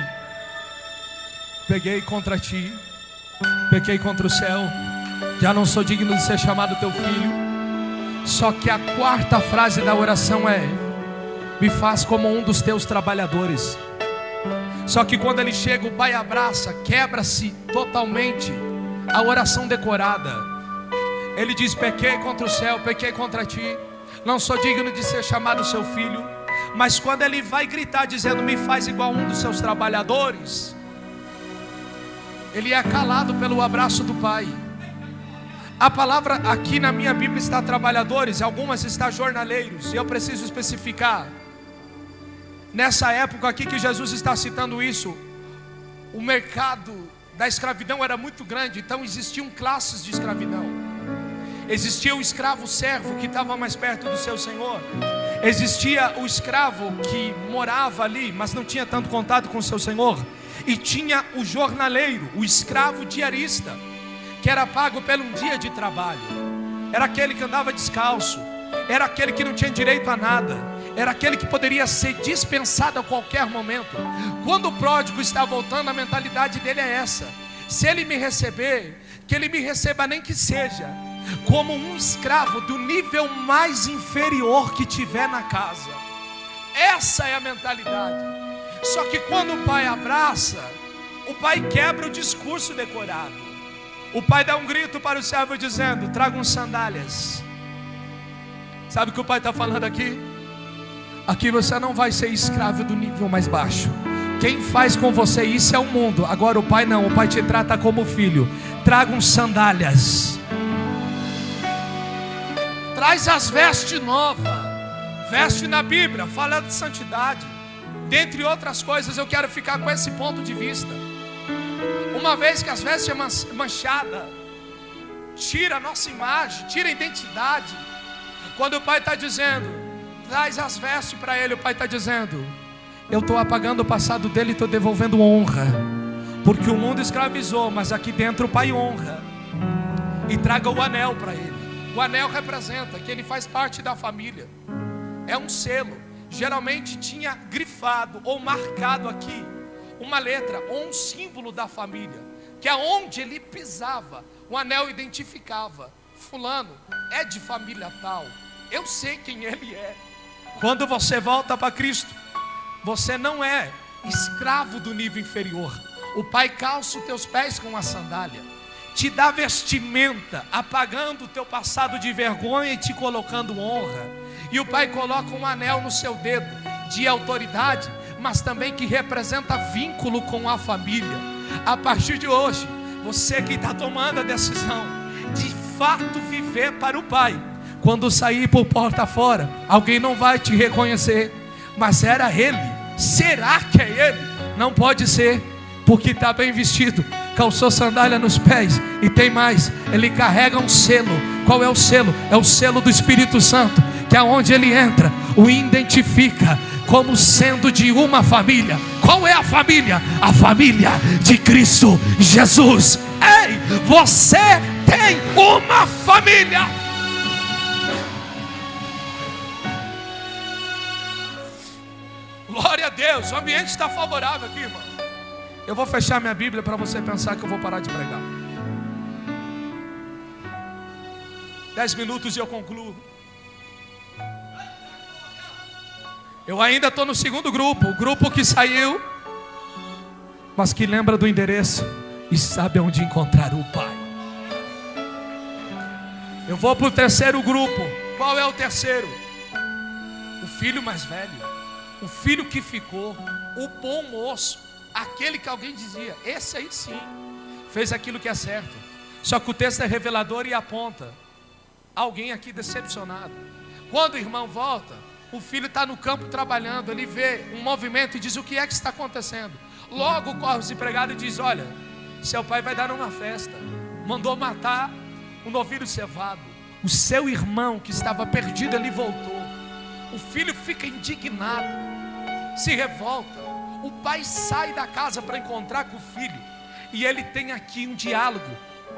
peguei contra ti, pequei contra o céu, já não sou digno de ser chamado teu filho. Só que a quarta frase da oração é: me faz como um dos teus trabalhadores. Só que quando ele chega, o pai abraça, quebra-se totalmente a oração decorada. Ele diz: pequei contra o céu, pequei contra ti, não sou digno de ser chamado seu filho. Mas quando ele vai gritar dizendo: me faz igual um dos seus trabalhadores, ele é calado pelo abraço do pai. A palavra aqui na minha Bíblia está trabalhadores, algumas está jornaleiros, e eu preciso especificar. Nessa época aqui que Jesus está citando isso, o mercado da escravidão era muito grande, então existiam classes de escravidão. Existia o escravo servo que estava mais perto do seu senhor. Existia o escravo que morava ali, mas não tinha tanto contato com o seu senhor. E tinha o jornaleiro, o escravo diarista, que era pago pelo um dia de trabalho. Era aquele que andava descalço, era aquele que não tinha direito a nada, era aquele que poderia ser dispensado a qualquer momento. Quando o pródigo está voltando, a mentalidade dele é essa: se ele me receber, que ele me receba nem que seja como um escravo do nível mais inferior que tiver na casa. Essa é a mentalidade. Só que quando o pai abraça, o pai quebra o discurso decorado. O pai dá um grito para o servo dizendo: tragam sandálias. Sabe o que o pai está falando aqui? Aqui você não vai ser escravo do nível mais baixo. Quem faz com você isso é o mundo. Agora o pai não, o pai te trata como filho. Tragam sandálias. Traz as vestes novas. Veste na Bíblia fala de santidade. Dentre outras coisas, eu quero ficar com esse ponto de vista. Uma vez que as vestes é manchada, tira a nossa imagem, tira a identidade. Quando o pai está dizendo: traz as vestes para ele, o pai está dizendo: eu estou apagando o passado dele e estou devolvendo honra. Porque o mundo escravizou, mas aqui dentro o pai honra. E traga o anel para ele. O anel representa que ele faz parte da família. É um selo. Geralmente tinha grifado ou marcado aqui uma letra ou um símbolo da família, que aonde ele pisava, o anel identificava: fulano é de família tal, eu sei quem ele é. Quando você volta para Cristo, você não é escravo do nível inferior. O pai calça os teus pés com a sandália, te dá vestimenta, apagando o teu passado de vergonha e te colocando honra. E o pai coloca um anel no seu dedo de autoridade, mas também que representa vínculo com a família. A partir de hoje, você que está tomando a decisão de fato viver para o pai, quando sair por porta fora, alguém não vai te reconhecer, mas era ele, Será que é ele? Não pode ser, porque está bem vestido, calçou sandália nos pés, e tem mais, ele carrega um selo. Qual é o selo? É o selo do Espírito Santo, que aonde ele entra, o identifica como sendo de uma família. Qual é a família? A família de Cristo Jesus. Ei, você tem uma família. Glória a Deus, o ambiente está favorável aqui, irmão. Eu vou fechar minha Bíblia para você pensar que eu vou parar de pregar. 10 minutos e eu concluo. Eu ainda estou no segundo grupo, o grupo que saiu, mas que lembra do endereço e sabe onde encontrar o Pai. Eu vou para o terceiro grupo. Qual é o terceiro? O filho mais velho, o filho que ficou, o bom moço, aquele que alguém dizia, esse aí sim, fez aquilo que é certo. Só que o texto é revelador e aponta alguém aqui decepcionado. Quando o irmão volta, o filho está no campo trabalhando, ele vê um movimento e diz, o que é que está acontecendo? Logo corre os empregados e diz, olha, seu pai vai dar uma festa, mandou matar um novilho cevado. O seu irmão que estava perdido, ele voltou. O filho fica indignado, se revolta. O pai sai da casa para encontrar com o filho, e ele tem aqui um diálogo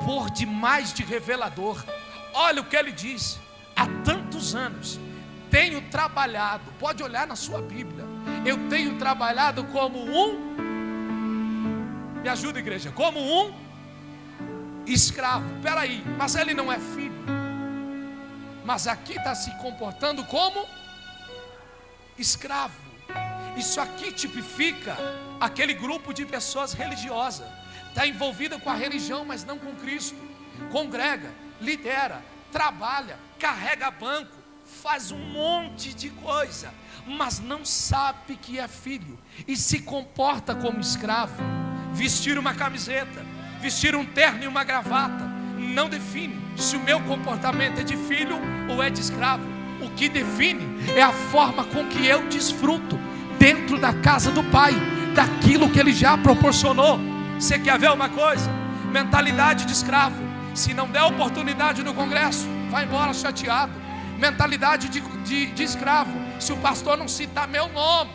por demais de revelador. Olha o que ele diz: há tantos anos tenho trabalhado, pode olhar na sua Bíblia, eu tenho trabalhado como me ajuda, igreja, como um escravo. Peraí, mas ele não é filho, mas aqui está se comportando como escravo. Isso aqui tipifica aquele grupo de pessoas religiosas, está envolvida com a religião, mas não com Cristo. Congrega, lidera, trabalha, carrega banco, faz um monte de coisa, mas não sabe que é filho e se comporta como escravo. Vestir uma camiseta, vestir um terno e uma gravata não define se o meu comportamento é de filho ou é de escravo. O que define é a forma com que eu desfruto dentro da casa do Pai, daquilo que Ele já proporcionou. Você quer ver uma coisa? Mentalidade de escravo, se não der oportunidade no congresso, vai embora chateado. Mentalidade de escravo, se o pastor não citar meu nome,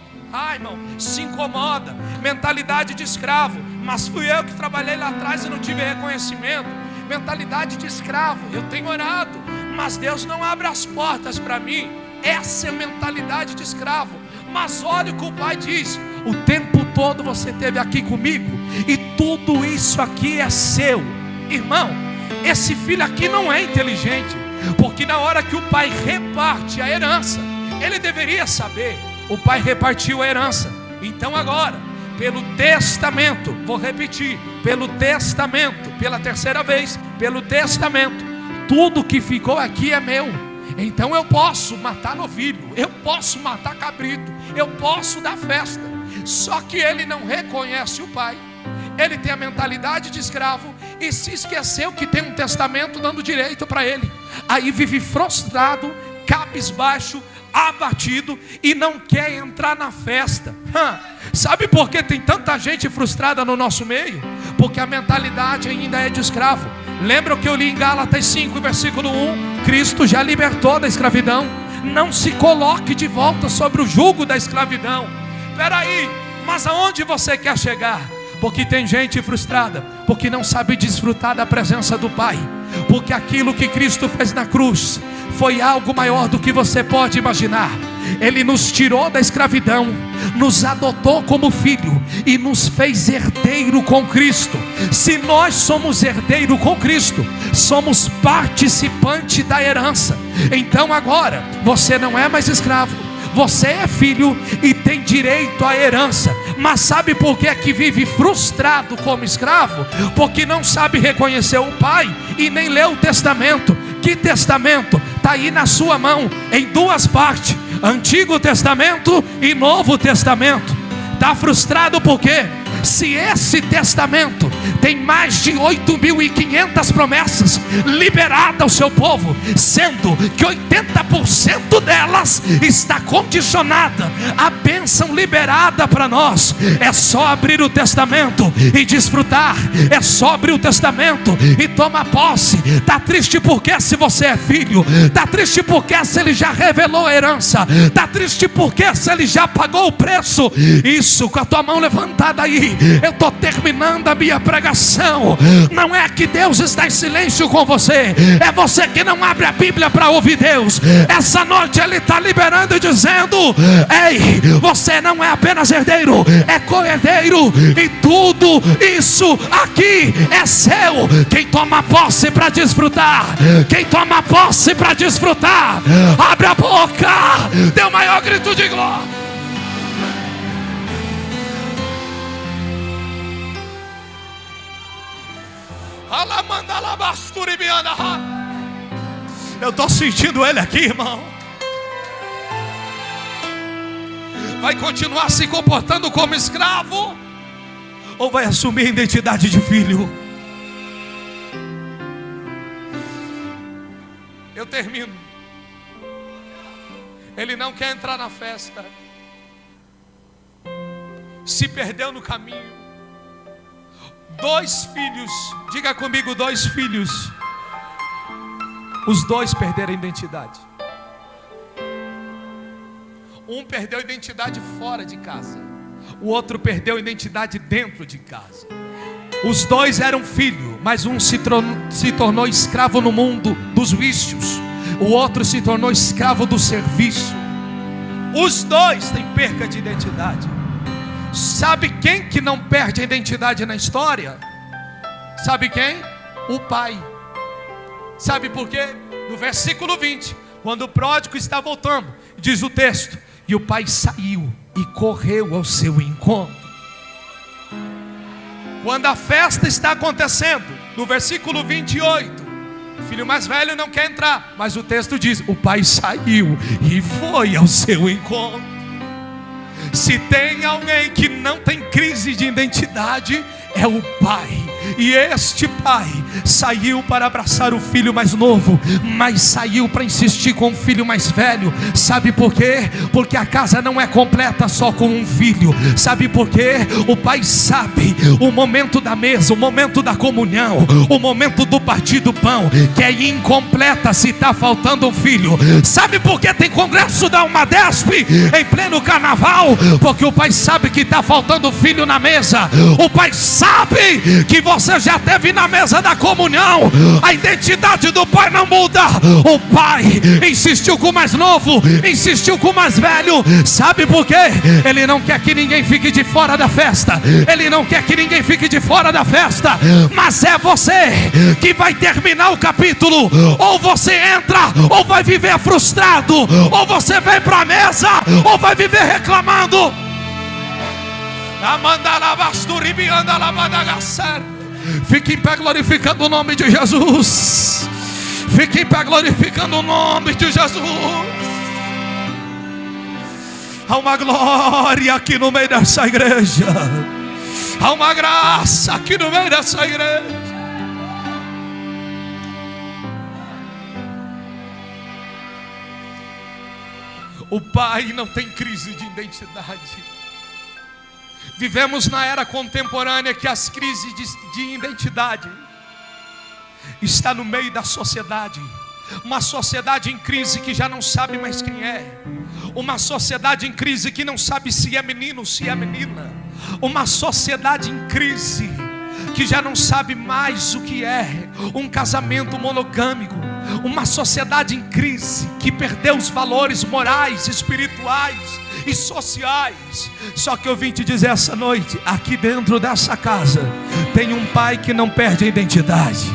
irmão, se incomoda. Mentalidade de escravo, mas fui eu que trabalhei lá atrás e não tive reconhecimento. Mentalidade de escravo, eu tenho orado, mas Deus não abre as portas para mim. Essa é a mentalidade de escravo. Mas olha o que o Pai diz: o tempo todo você esteve aqui comigo, e tudo isso aqui é seu. Irmão, esse filho aqui não é inteligente, porque na hora que o pai reparte a herança, ele deveria saber. O pai repartiu a herança, então agora, pelo testamento, vou repetir, pelo testamento, pela terceira vez, pelo testamento, tudo que ficou aqui é meu. Então eu posso matar novilho, eu posso matar cabrito, eu posso dar festa. Só que ele não reconhece o pai, ele tem a mentalidade de escravo e se esqueceu que tem um testamento dando direito para ele. Aí vive frustrado, cabisbaixo, abatido e não quer entrar na festa. Sabe por que tem tanta gente frustrada no nosso meio? Porque a mentalidade ainda é de escravo. Lembra o que eu li em Gálatas 5, versículo 1? Cristo já libertou da escravidão. Não se coloque de volta sobre o jugo da escravidão. Peraí, mas aonde você quer chegar? Porque tem gente frustrada, porque não sabe desfrutar da presença do Pai. Porque aquilo que Cristo fez na cruz foi algo maior do que você pode imaginar. Ele nos tirou da escravidão, nos adotou como filho e nos fez herdeiro com Cristo. Se nós somos herdeiro com Cristo, somos participante da herança. Então agora, você não é mais escravo, você é filho e tem direito à herança. Mas sabe por que é que vive frustrado como escravo? Porque não sabe reconhecer o pai e nem lê o testamento. Que testamento? Está aí na sua mão, em duas partes: Antigo Testamento e Novo Testamento. Está frustrado por quê? Se esse testamento tem mais de 8.500 promessas liberadas ao seu povo, sendo que 80% delas está condicionada à bênção liberada para nós. É só abrir o testamento e desfrutar, é só abrir o testamento e tomar posse. Está triste porque se você é filho, está triste porque se ele já revelou a herança, está triste porque se ele já pagou o preço. Isso, com a tua mão levantada aí, eu estou terminando a minha pregação. Não é que Deus está em silêncio com você, é você que não abre a Bíblia para ouvir Deus. Essa noite Ele está liberando e dizendo: ei, você não é apenas herdeiro, é co-herdeiro, e tudo isso aqui é seu. Quem toma posse para desfrutar, quem toma posse para desfrutar, abre a boca, dê o maior grito de glória. Eu estou sentindo ele aqui, irmão. Vai continuar se comportando como escravo, ou vai assumir a identidade de filho? Eu termino. Ele não quer entrar na festa, se perdeu no caminho. 2 filhos, diga comigo, 2 filhos. Os 2 perderam a identidade. Um perdeu a identidade fora de casa, o outro perdeu a identidade dentro de casa. Os 2 eram filhos, mas um se tornou escravo no mundo dos vícios, o outro se tornou escravo do serviço. Os 2 têm perca de identidade. Sabe quem que não perde a identidade na história? Sabe quem? O pai. Sabe por quê? No versículo 20, quando o pródigo está voltando, diz o texto: e o pai saiu e correu ao seu encontro. Quando a festa está acontecendo, no versículo 28, o filho mais velho não quer entrar, mas o texto diz: o pai saiu e foi ao seu encontro. Se tem alguém que não tem crise de identidade, é o pai. E este pai saiu para abraçar o filho mais novo, mas saiu para insistir com o filho mais velho. Sabe por quê? Porque a casa não é completa só com um filho. Sabe por quê? O pai sabe o momento da mesa, o momento da comunhão, o momento do partir do pão, que é incompleta se está faltando um filho. Sabe por que tem congresso da Umadesp em pleno carnaval? Porque o pai sabe que está faltando filho na mesa. O pai sabe que você já teve na mesa da comunhão. A identidade do pai não muda. O pai insistiu com o mais novo, insistiu com o mais velho. Sabe por quê? Ele não quer que ninguém fique de fora da festa. Ele não quer que ninguém fique de fora da festa. Mas é você que vai terminar o capítulo. Ou você entra, ou vai viver frustrado. Ou você vem para a mesa, ou vai viver reclamando. Fique em pé glorificando o nome de Jesus. Fique em pé glorificando o nome de Jesus. Há uma glória aqui no meio dessa igreja. Há uma graça aqui no meio dessa igreja. O pai não tem crise de identidade. Vivemos na era contemporânea que as crises de identidade está no meio da sociedade. Uma sociedade em crise que já não sabe mais quem é. Uma sociedade em crise que não sabe se é menino ou se é menina. Uma sociedade em crise que já não sabe mais o que é um casamento monogâmico. Uma sociedade em crise que perdeu os valores morais, espirituais e sociais. Só que eu vim te dizer essa noite, aqui dentro dessa casa tem um pai que não perde a identidade.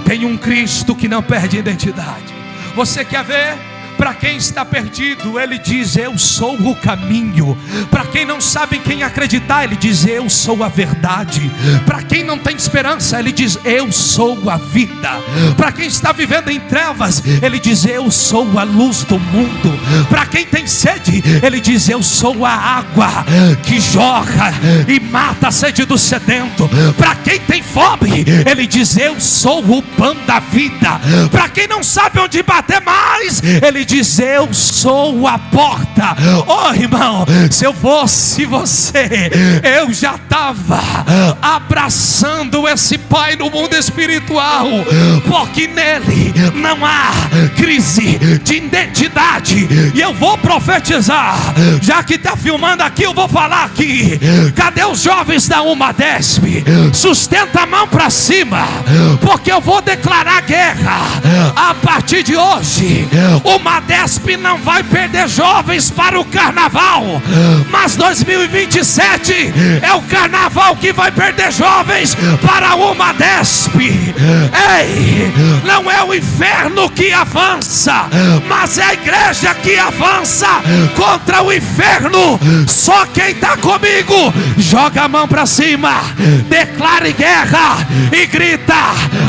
Tem um Cristo que não perde a identidade. Você quer ver? Para quem está perdido, Ele diz: eu sou o caminho. Para quem não sabe quem acreditar, Ele diz: eu sou a verdade. Para quem não tem esperança, Ele diz: eu sou a vida. Para quem está vivendo em trevas, Ele diz: eu sou a luz do mundo. Para quem tem sede, Ele diz: eu sou a água que jorra e mata a sede do sedento. Para quem tem fome, Ele diz: eu sou o pão da vida. Para quem não sabe onde bater mais, Ele diz: eu sou a porta. Oh irmão, se eu fosse você, eu já estava abraçando esse Pai no mundo espiritual, porque nele não há crise de identidade. E eu vou profetizar, já que está filmando aqui, eu vou falar aqui. Cadê os jovens da UMADESP? Sustenta a mão para cima, porque eu vou declarar guerra a partir de hoje. O UMADESP não vai perder jovens para o carnaval, mas 2027 é o carnaval que vai perder jovens para o UMADESP. Ei, não é o inferno que avança, mas é a igreja que avança contra o inferno. Só quem está comigo, joga a mão para cima, declare guerra e grita: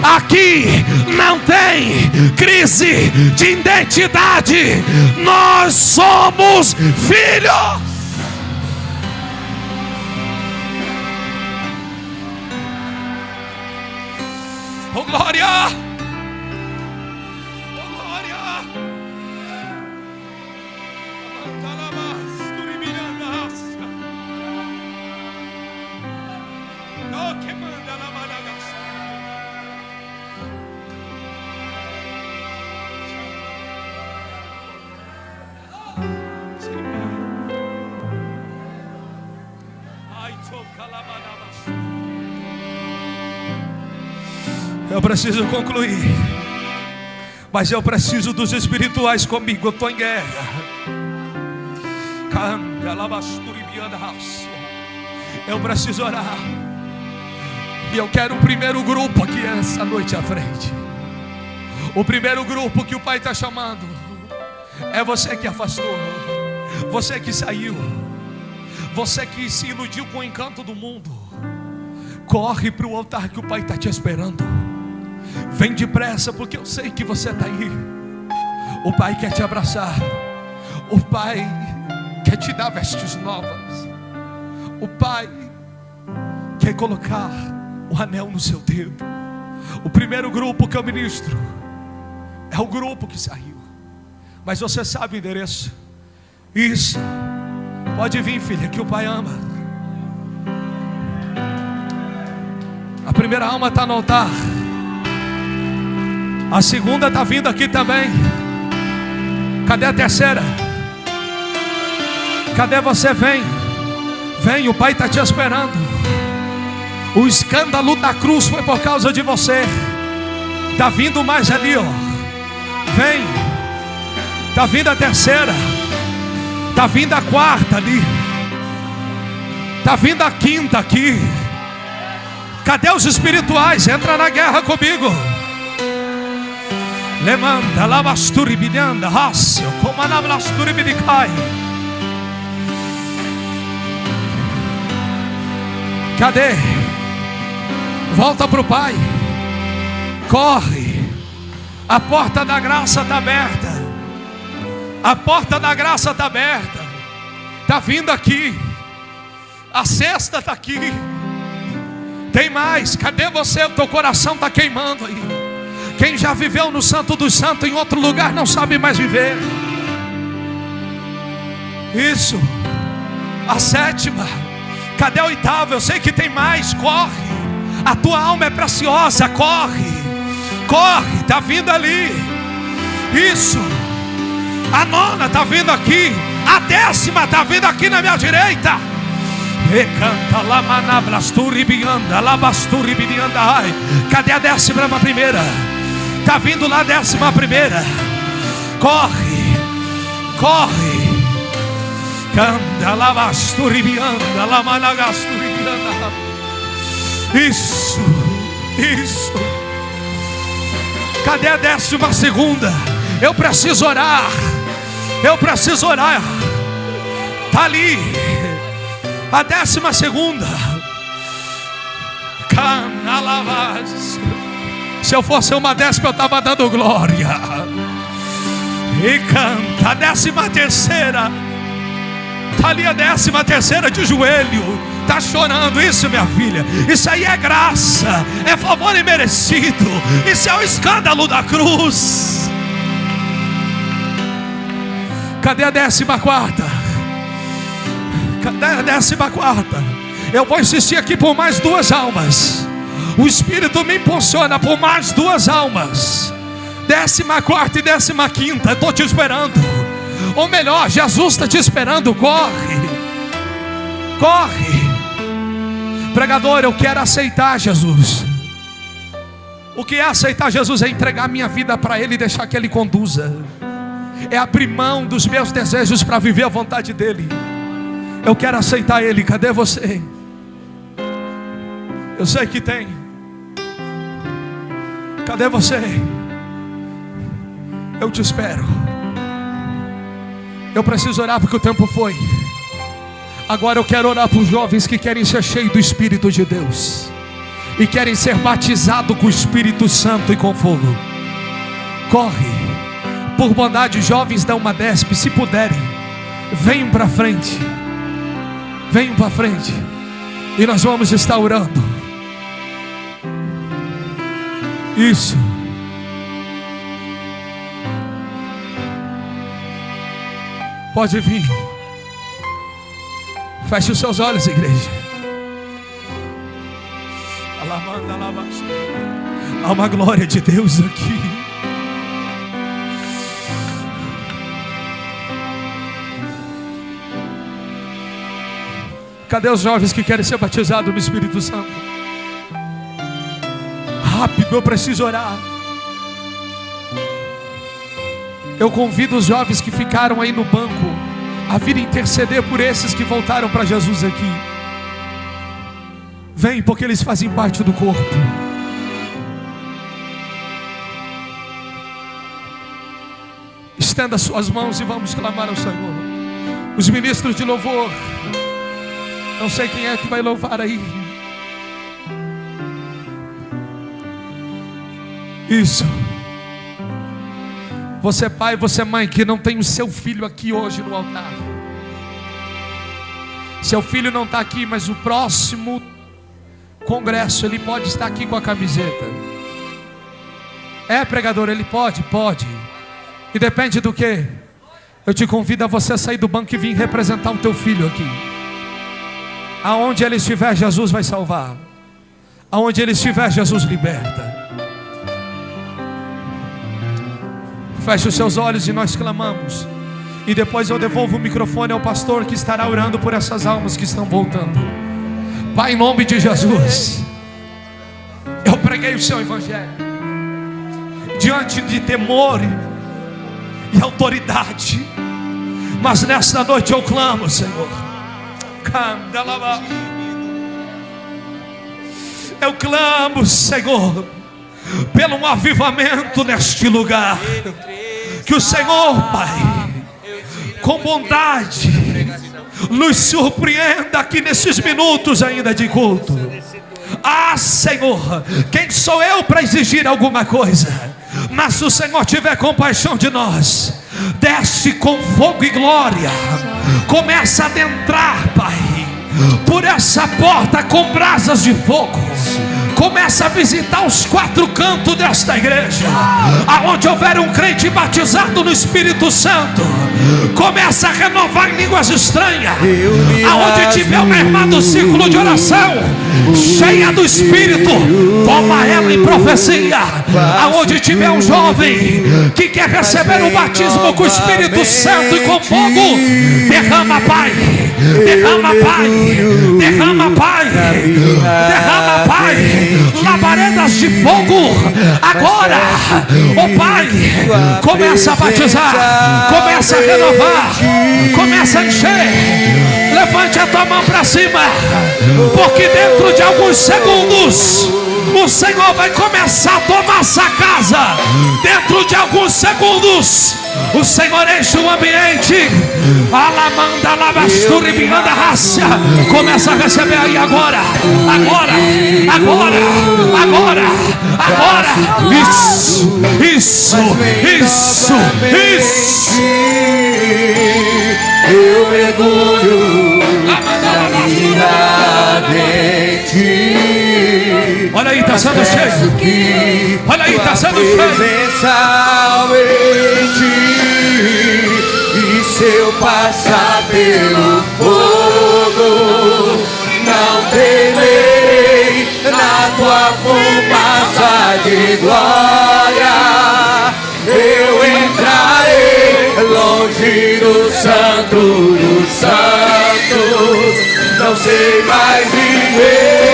aqui não tem crise de identidade, nós somos filhos. Oh glória! Oh glória! Oh que manda na Madagascar. Eu preciso concluir, mas eu preciso dos espirituais comigo. Eu estou em guerra. Eu preciso orar. E eu quero o primeiro grupo aqui essa noite à frente. O primeiro grupo que o Pai está chamando é você que afastou, você que saiu, você que se iludiu com o encanto do mundo. Corre para o altar que o Pai está te esperando. Vem depressa, porque eu sei que você está aí. O Pai quer te abraçar. O Pai quer te dar vestes novas. O Pai quer colocar o anel no seu dedo. O primeiro grupo que eu ministro é o grupo que saiu. Mas você sabe o endereço. Isso. Pode vir, filha, que o Pai ama. A primeira alma está no altar. A segunda está vindo aqui também. Cadê a terceira? Cadê você? Vem. Vem, o Pai está te esperando. O escândalo da cruz foi por causa de você. Está vindo mais ali, ó. Vem. Está vindo a terceira. Está vindo a quarta ali. Está vindo a quinta aqui. Cadê os espirituais? Entra na guerra comigo. Levanta, lavasturi bilhanda, rácio, como a lavasturi bilicai. Cadê? Volta para o Pai. Corre. A porta da graça está aberta. A porta da graça está aberta. Está vindo aqui. A cesta está aqui. Tem mais. Cadê você? O teu coração está queimando aí. Quem já viveu no Santo dos Santos em outro lugar não sabe mais viver. Isso. A sétima. Cadê a oitava? Eu sei que tem mais. Corre. A tua alma é preciosa. Corre. Corre. Está vindo ali. Isso. A nona está vindo aqui. A décima está vindo aqui na minha direita. Cadê a 11ª? Está vindo lá a 11ª. Corre. Corre. Isso. Isso. Cadê a 12ª? Eu preciso orar. Eu preciso orar. Está ali a 12ª. Canalabas. Se eu fosse uma 10ª, eu estava dando glória. E canta a 13ª. Está ali a 13ª de joelho. Está chorando. Isso, minha filha, isso aí é graça, é favor imerecido. Isso é o escândalo da cruz. Cadê a 14ª? Cadê a 14ª? Eu vou insistir aqui por mais 2 almas. O Espírito me impulsiona por mais 2 almas. 14ª e 15ª. Estou te esperando. Ou melhor, Jesus está te esperando. Corre. Corre. Pregador, eu quero aceitar Jesus. O que é aceitar Jesus? É entregar minha vida para Ele e deixar que Ele conduza. É abrir mão dos meus desejos para viver a vontade dEle. Eu quero aceitar Ele. Cadê você? Eu sei que tem. Cadê você? Eu te espero. Eu preciso orar porque o tempo foi. Agora eu quero orar para os jovens que querem ser cheios do Espírito de Deus e querem ser batizados com o Espírito Santo e com fogo. Corre. Por bondade, jovens da UMADESP, se puderem, venham para frente. Venham para frente. E nós vamos estar orando. Isso. Pode vir. Feche os seus olhos, igreja. Há uma glória de Deus aqui. Cadê os jovens que querem ser batizados no Espírito Santo? Rápido, eu preciso orar. Eu convido os jovens que ficaram aí no banco a vir interceder por esses que voltaram para Jesus aqui. Vem, porque eles fazem parte do corpo. Estenda suas mãos e vamos clamar ao Senhor. Os ministros de louvor, não sei quem é que vai louvar aí. Isso. Você pai, você mãe que não tem o seu filho aqui hoje no altar. Seu filho não está aqui, mas o próximo congresso ele pode estar aqui com a camiseta. É, pregador, ele pode. E depende do que? Eu te convido a você sair do banco e vir representar o teu filho aqui. Aonde ele estiver, Jesus vai salvar. Aonde ele estiver, Jesus liberta. Feche os seus olhos e nós clamamos. E depois eu devolvo o microfone ao pastor que estará orando por essas almas que estão voltando. Pai, em nome de Jesus, eu preguei o seu evangelho diante de temor e autoridade. Mas nesta noite eu clamo, Senhor. Eu clamo, Senhor, pelo um avivamento neste lugar. Que o Senhor, Pai, com bondade, nos surpreenda aqui nesses minutos ainda de culto. Ah, Senhor, quem sou eu para exigir alguma coisa? Mas se o Senhor tiver compaixão de nós, desce com fogo e glória. Começa a adentrar, Pai, por essa porta com brasas de fogo. Começa a visitar os 4 cantos desta igreja. Aonde houver um crente batizado no Espírito Santo, começa a renovar em línguas estranhas. Aonde tiver uma irmã do círculo de oração cheia do Espírito, toma ela em profecia. Aonde tiver um jovem que quer receber o batismo com o Espírito Santo e com fogo, derrama, Pai. Derrama, Pai. Derrama, Pai. Derrama, Pai. Labaredas de fogo agora. Oh Pai, começa a batizar, começa a renovar, começa a encher. Levante a tua mão para cima, porque dentro de alguns segundos O Senhor vai começar a tomar essa casa. Dentro de alguns segundos, o Senhor enche o ambiente. Alamanda, lavastura, bianda, raça. Começa a receber aí agora. Agora. Isso. Eu mergulho na vida de ti. Olha aí, tá sendo cheio. Olha aí, tá sendo cheio. E se eu passar pelo fogo, não temerei. Na tua fumaça de glória eu entrarei longe do santo dos santos. Não sei mais viver.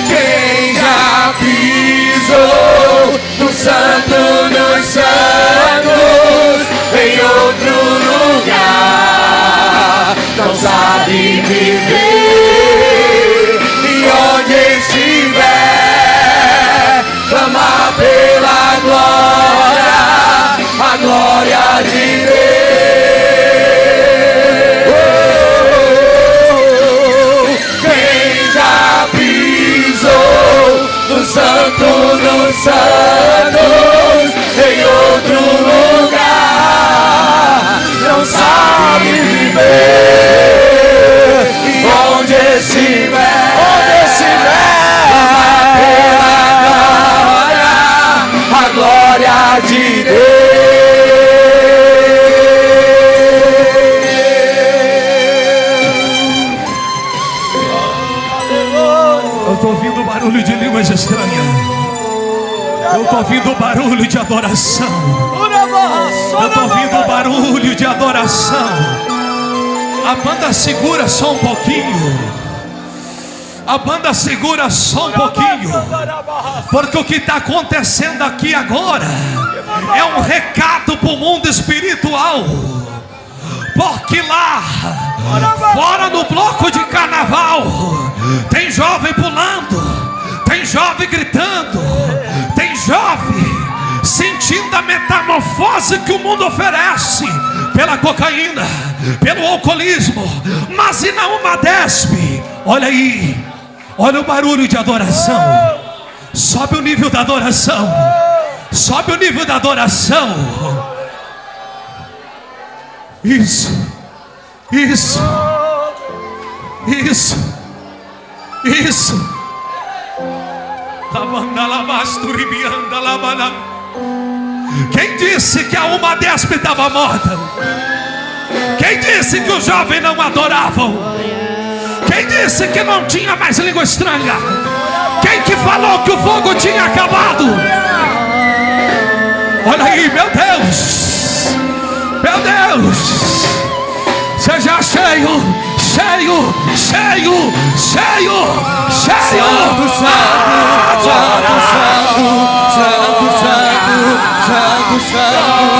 Quem já pisou no santo dos santos em outro lugar não sabe viver. E onde estiver, clamar pela glória, a glória de Deus. Quem já pisou no santo dos santos em outro lugar não sabe viver. Onde estiver, a glória de Deus. Eu estou ouvindo barulho de línguas estranhas. Eu estou ouvindo barulho de adoração. Eu estou ouvindo barulho de adoração. A banda segura só um pouquinho. A banda segura só um pouquinho. Porque o que está acontecendo aqui agora é um recado para o mundo espiritual. Porque lá fora no bloco de carnaval tem jovem pulando, tem jovem gritando, tem jovem sentindo a metamorfose que o mundo oferece pela cocaína, pelo alcoolismo. Mas e na Umadesp, olha aí, olha o barulho de adoração. Sobe o nível da adoração. Sobe o nível da adoração. Isso. Quem disse que a Umadesp estava morta? Quem disse que os jovens não adoravam? Quem disse que não tinha mais língua estranha? Quem que falou que o fogo tinha acabado? Olha aí, meu Deus. Meu Deus. Seja cheio. Santo.